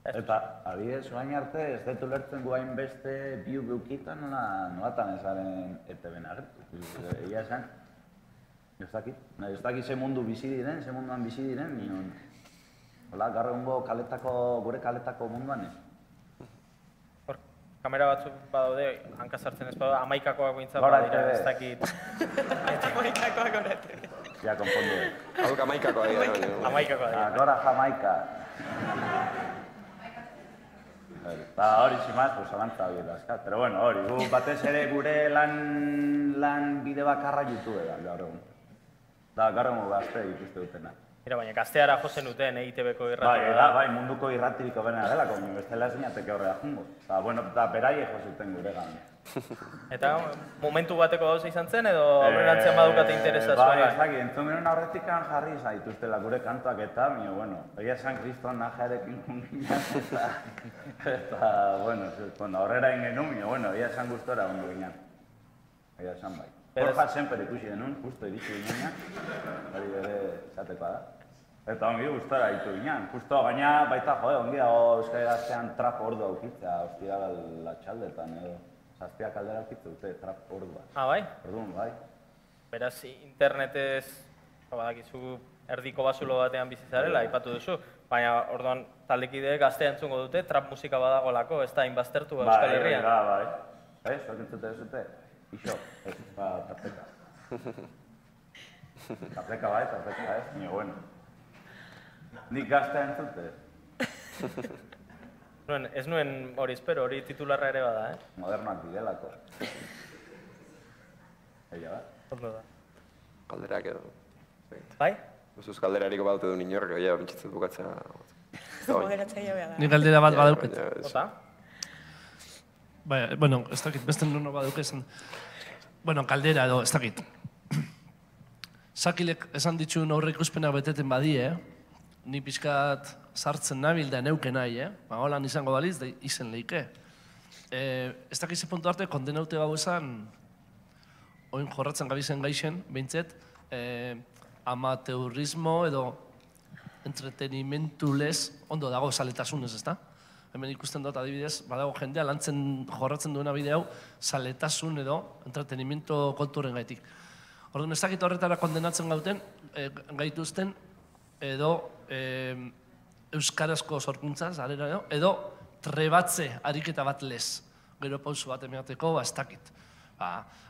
Eta, adibidez, orain arte, ez dut ulertzen guain beste biu beukitan nolatan ezaren ETB-en agertu. Egia esan, ez dakit ze mundu bizi diren, ze munduan bizi diren, nion, hola, gaur egungo gure kaletako munduan ez. Hor, kamera batzuk badaude, hanka sartzen ez badaude, amaikakoak bintzat badira, ez dakit. Eta amaikakoak horretu. Ja, konpondu. Hauk amaikakoa dira. Amaikakoa dira. Gora Jamaika. Eta hori zimaz, zalantza hori dazkat. Pero bueno, hori, batez ere gure lan bide bakarra YouTube da, gaur egun. Da, gaur egun gazte ikuste dutena. Mira, baina gazteara jozen duten, ITB-ko irratiko da. Bai, munduko irratiriko benera dela, baina bestela ezinateke horrela jungo. Eta, bueno, beraie jozuten gure gan. Eta momentu bateko gauza izan zen, edo aurrerantzean badukate interesa zuen? Bai, ez dakit, entzun genuen aurretikan jarri zaituztela gure kantuak eta, baina, bueno, egia esan Kriston najarekin junginan, eta, bueno, aurrera ingen baina, bueno, egia esan gustora ondo ginen. Egia esan bai. Borja Semper ikusi denun, justo iritsi ginen, hori bere esatekoa da. Eta ongi gustora ditu ginen, justo gaina baita, ongi dago Euskal Gaztean trap ordu aukitza, hostia latxaldetan edo. Zazpiak aldera aukitza dute trap ordua. Bai? Orduan, bai. Beraz, internetez, badakizu erdiko bazulo batean bizitzarela, aipatu duzu, baina orduan taldekideek gaztea entzungo dute, trap musika badagolako, ez da inbaztertu Euskal Herrian. Bai. Zuek entzute duzute? Ixo, ez, tarteka. Tarteka ez, nio bueno. Nik gaztea entzute. Ez nuen hori espero, hori titularra ere bada, Modernak bidelako. Egia da? Horlo da. Kalderak edo. Bai? Uzuz kalderariko baute du inork, egia bintzitzen bukatzea. Moderatzea behar da. Nik galdera bat badauket. Ota? Bueno, ez dakit, beste nono badaukezen. Bueno, kaldera edo, ez dakit. Sakilek esan ditxun aurre ikuspenak beteten badie, ni pixkat sartzen nabil da neuke nahi, holan izango baliz, da izen leike. Ez dakize puntu arte, kondenaute gau esan, oin jorratzen gabizen gaixen, behintzet, amateurismo edo entretenimentu lez ondo dago zaletasunez, ez da? Hemen ikusten dut adibidez, badago jendea lantzen jorratzen duena bide hau zaletasun edo entretenimiento konturen gaitik. Orduan, ez dakit horretara kondenatzen gaituzten edo euskarazko sorkuntzaz, edo trebatze ariketa bat lez. Gero pausu bat emeateko, ez dakit.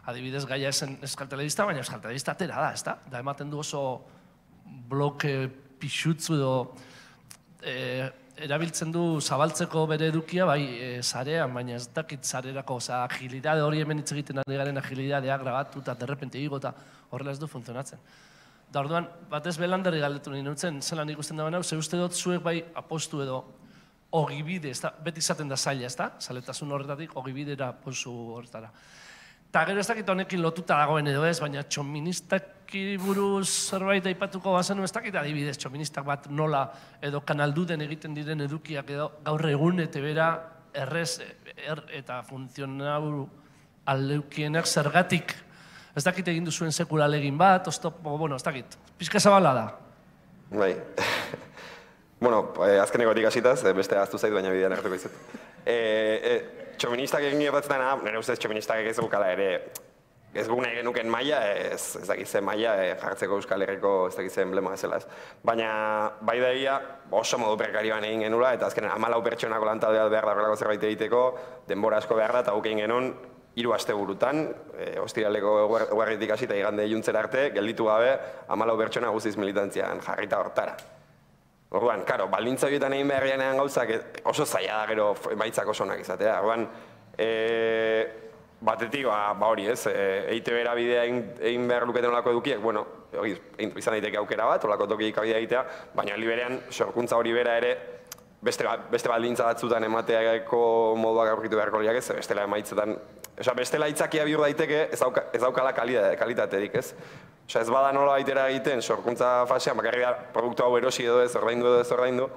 Adibidez, gaia esen euskal telebista, baina euskal telebista atera da, ez da? Da ematen du oso bloke pixutzu edo erabiltzen du zabaltzeko bere edukia, bai, zarean, baina ez dakit zarerako, agilidade hori hemen hitz egiten ari garen agilidadea grabatu eta derrepente higo eta horrela ez du funtzionatzen. Da orduan, batez belanderri galdetu nahi nutzen, zelan ikusten da baina, ze uste dut zuek bai apostu edo ogibide, beti izaten da zaila, ez da? Zaletasun horretatik ogibidera postu horretara. Eta gero ez dakit honekin lotuta dagoen edo ez, baina txoministaki buruz zerbait aipatuko bazenu ez dakit adibidez, txoministak bat nola edo kanalduden egiten diren edukiak edo gaur egun etebera errez eta funtzionau aleukienak zergatik. Ez dakit egin duzuen sekula legin bat, ez dakit, pixka zabala da. Bai. Bueno, azkenekotik hasitaz, beste aztu zait, baina bidean hartuko izut. Txoministak egin gertatzen dena, nire ustez txoministak ez gukala ere, ez guk nahi genuken maila, ez dakit zen maila jartzeko Euskal Herriko ez dakit zen emblema ezela ez. Baina, bai da egia, oso modu prekarioan egin genula, eta azkenen 14 pertsonako lantaldea behar da horrelako zerbait egiteko, denbora asko behar da, eta guk egin genuen, 3 asteburutan, ostiraleko eguerditik hasi eta igande iluntzera arte, gelditu gabe 14 pertsona guztiz militantzian jarrita hortara. Orduan, karo, baldintza horietan egin beharrianean gauzak oso zaila da gero emaitzak oso onak izatea. Orduan, batetik, hori ez, EITB-era bidea egin behar luketen olako edukiek, bueno, izan daiteke aukera bat, olako tokik abidea egitea, baina aldi berean, sorkuntza hori bera ere, beste baldintza batzutan emateako moduak aurkitu beharko liak ez, bestela emaitzetan, bestela itzakia bihur daiteke ez daukala kalitaterik ez. Ez bada nola baitera egiten, sorkuntza fasean, bakarri da produktu hau erosi edo ez, ordaindu,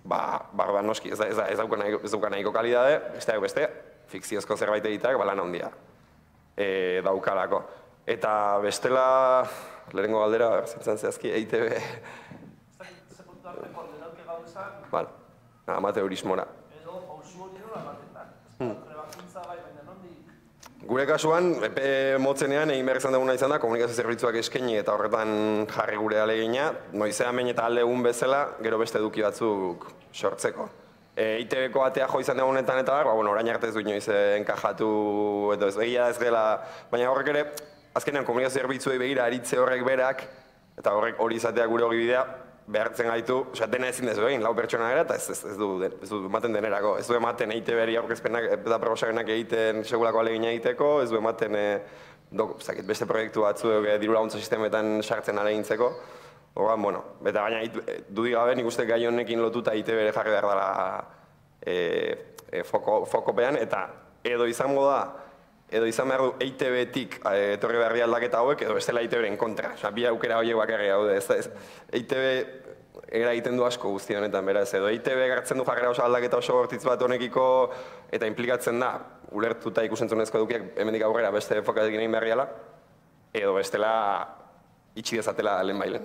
ba noski, ez dauka nahiko kalidade, beste, fikziozko zerbait egiteak, lan handia daukalako. Eta bestela, lehenengo galdera, zintzen zehazki, EITB... Bala, amateurismora. Gure kasuan, epe motzenean egin behar izan duguna izan da, komunikazio zerbitzuak eskaini eta horretan jarri gure alegina, noizean behin eta alde egun bezala, gero beste eduki batzuk sortzeko. EITB-ko atea jo izan dugunetan eta orain arte ez du inoiz enkajatu, edo ez egia ez dela, baina horrek ere, azkenean komunikazio zerbitzuei begira aritze horrek berak, eta horrek hori izatea gure hori bidea, behartzen gaitu, dena ezin dezu egin, 4 pertsona gara, eta ez du ematen denerako. Ez du ematen EITB-eri aurkezpenak eta proposakenak egiten segulako alegina egiteko, ez du ematen beste proiektu batzu diru laguntza sistemetan sartzen alegintzeko. Horban, bueno, eta baina dudik gabe nik uste gai honekin lotuta EITB-ere jarri behar dela fokopean, eta edo izango da, edo izan behar du EITB-tik etorri berri aldaketa hauek, edo bestela EITB-ren kontra. Bi aukera horiek bakarri gaude. EITB eragiten du asko guzti honetan, beraz. Edo EITB gartzen du jarrera oso aldaketa oso bortitz bat honekiko, eta implikatzen da, ulertuta ikusentzunezko edukiak hemendik aurrera beste fokatik egin berriala, edo bestela itxi dezatela lehen bailen.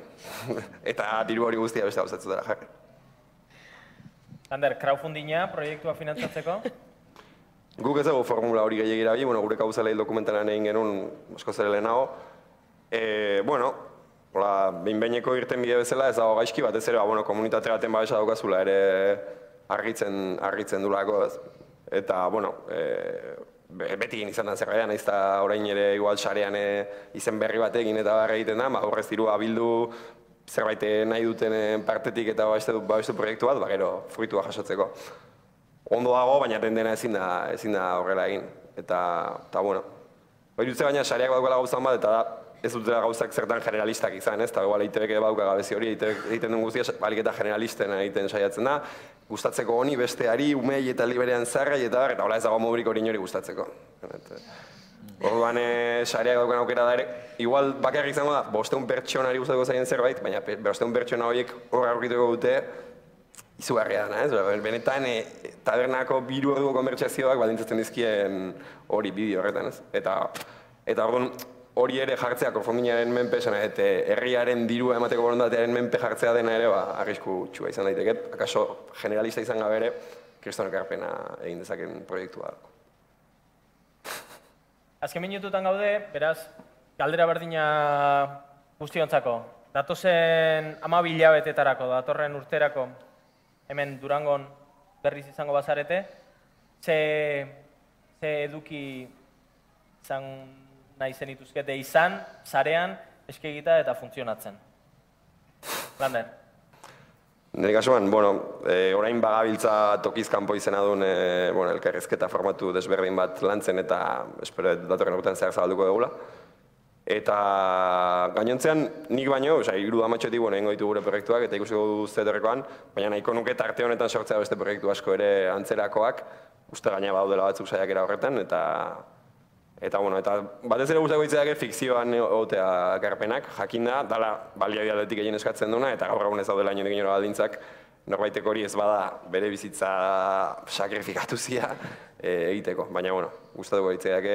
Eta diru hori guztia beste gauzatzu dara jarri. Ander, crowdfundinga proiektua finantzatzeko? Guk ez dugu formula hori gehiagira bi, gure kauzalei dokumentalan egin genuen asko zer lehenago. Behin-behineko irten bide bezala ez dago gaizki batez ere, komunitate baten babesa daukazula ere argitzen dulako. Eta, beti egin izan da zerrean, nahiz eta orain ere igual sarean izen berri bat egin eta barra egiten da, horrez dirua bildu zerbait nahi duten partetik eta babestu proiektu bat, gero fruitua jasotzeko. Ondo dago, baina dena ezin da horrela egin. Eta, hori dutze baina sareak badukala gauzan bat, eta ez dutela gauzak zertan generalistak izan, ez? Eta igual EITB-ek baduka gabezi hori, egiten duen guztia, balik eta generalisten egiten saiatzen da, gustatzeko honi, besteari, umei eta liberean zarrai, eta hola ez dago modurik hori inori gustatzeko. Orduan, sareak daukan aukera da ere, igual bakarrik izango da, 500 pertsonari gustatuko zaien zerbait, baina 500 pertsona horiek horra aurkituko dute, izugarria dana, ez? Benetan, tabernako 2 orduko konbertsazioak baldintzatzen dizkien hori bideo horretan, ez? Eta orduan, hori ere jartzea crowdfundingaren menpe, eta herriaren dirua emateko borondatearen menpe jartzea dena ere, arrisku txua izan daiteket. Akaso generalista izan gabe ere, kriston ekarpena egin dezaken proiektua. Azken minututan gaude, beraz, galdera berdina guztiontzako. Datozen 12 hilabetetarako, datorren urterako, hemen Durangon berriz izango bazarete, ze eduki izan nahi zenituzkete izan, sarean, eskegita eta funtzionatzen. Lander? Nire kasuan, orain bagabiltza tokiz kanpo izena duen elkarrizketa formatu desberdin bat lantzen eta espero datorren urtean zehar zabalduko dugula. Eta gainontzean nik baino, hiru amatxotik egingo ditu gure proiektuak eta ikusiko du zetorrekoan, baina nahiko nuke tarte honetan sortzea beste proiektu asko ere antzerakoak, uste gaina badaudela batzuk saiakera horretan, eta batez ere guztako hitzeak fikzioan egotea garpenak, jakinda, dala baliabide aldetik egin eskatzen duna, eta gaur egun ez daudela inotik inora baldintzak, norbaitek hori ez bada bere bizitza sakrifikatu zia egiteko. Baina, gustatuko hitzeak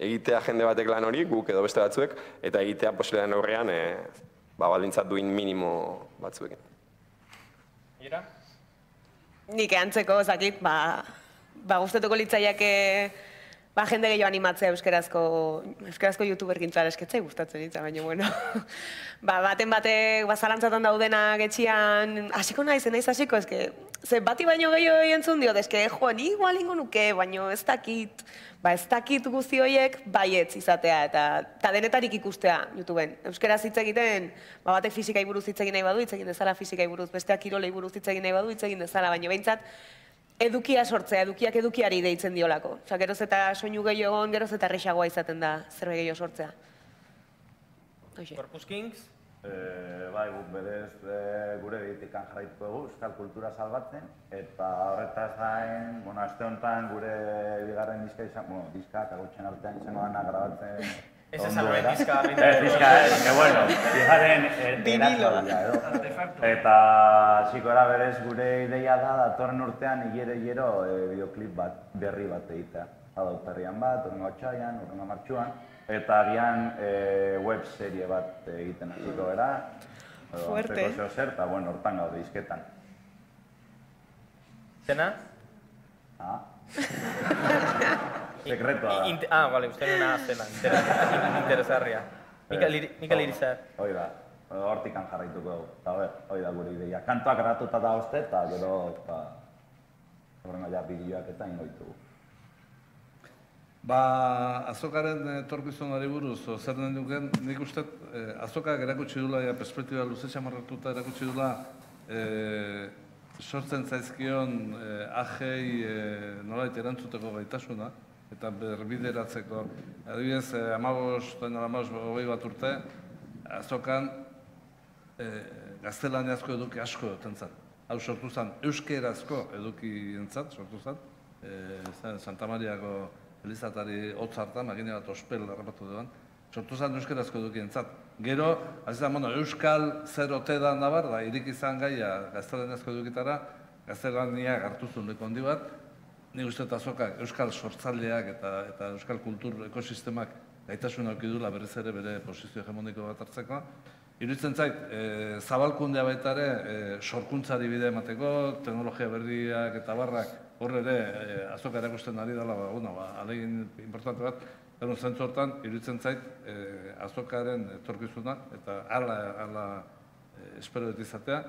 egitea jende batek lan hori, guk edo beste batzuek, eta egitea posilean aurrean baldintzat duin minimo batzuekin. Ira? Nik antzeko, zakit, gustatuko litzaiake jende gehiago animatzea euskarazko youtuber gintzara esketzai gustatzen ditza, baina, bueno. Baten batek, zalantzatan daudenak etxian, hasiko naiz hasiko, eske, ze bati baino gehiago entzun dio, eske, jo, ni igual ingo nuke, baina ez dakit, ez dakit guzti horiek baietz izatea, eta denetarik ikustea YouTubeen. Euskaraz hitz egiten, batek fizikai buruz hitz egin nahi badu, hitz egin dezala fizikai buruz, besteak kirolei buruz hitz egin nahi badu, hitz egin dezala, baina behintzat, edukia sortzea, edukiak edukiari deitzen diolako. Osa, geroz eta soinu gehiago egon, geroz eta errexagoa izaten da zerbait gehiago sortzea. Corpus Kings? Bai, guk berez gure behitikan jarraituko dugu, euskal kultura salbatzen, eta horretaz gain, aste honetan gure bigarren diska izan, diska eta gutxen artean izango dana grabatzen. Ez esan horren diska arrindu. Diska ez, que bueno, bigarren erazoia edo. Eta zikora berez gure ideia da, datorren urtean hilero bideoklip berri bat egitea. Hau berrian bat, urrengo atxaian, urrengo martxuan. Eta agian web serie bat egiten hasiko gara. Fuerte. Eta bueno, hortan gaude izketan. Zena? Sekretoa da. Bale, uste nuna zena, interesarria. Mikel Irizar. Hoi da, hortikan jarraituko dugu. Eta hoi da gure ideia. Kantoak gratuta da hoste, eta gero, horrengo ja bideoak eta ingoitugu. Azokaren etorkizunari buruz, zer den duken, nik uste azokak erakutsi dula, perspektiba luze xamarratuta erakutsi dula, sortzen zaizkion ahei nolait erantzuteko gaitasuna, eta berbideratzeko. Adibidez, 15 bat urte, azokan gaztelaniazko eduki asko duten zen. Hau sortu zen, euskerazko eduki entzat, sortu zen, Santa Mariako Elizatari hotz hartan, magine bat ospel errapatu duan, sortu zen euskerazko eduki entzat. Gero, euskal zer ote da nabar, da irik izan gaia gaztelaniazko edukitara, gaztelaniak hartu zuen leko handi bat, nik uste eta azokak euskal sortzaileak eta euskal kultur ekosistemak gaitasun aukidula berriz ere bere posizio hegemoniko bat hartzeko. Iruditzen zait, zabalkundea baita ere sorkuntzari bide emateko, teknologia berriak eta barrak hor ere azoka erakusten ari dela, alegin importante bat, gero zentzu hortan, iruditzen zait, azokaren etorkizuna eta ala espero dut izatea,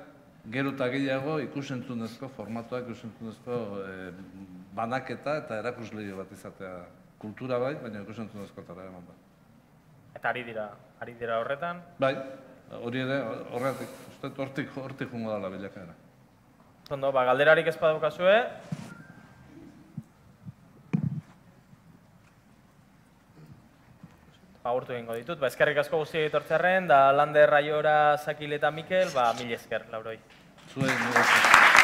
gero eta gehiago ikusentzunezko formatuak, ikusentzunezko banaketa eta erakusleio bat izatea kultura bai, baina ikusentzunezko tara eman da. Eta ari dira horretan? Bai, hori ere, horretik jungo dala bilakaera. Ondo, galderarik ez badukazue. Agurtu egingo ditut, eskerrik asko guztiak etortzearren, da Lander, Raiora, Zakil eta Mikel, mil esker, lauroi. Zuen,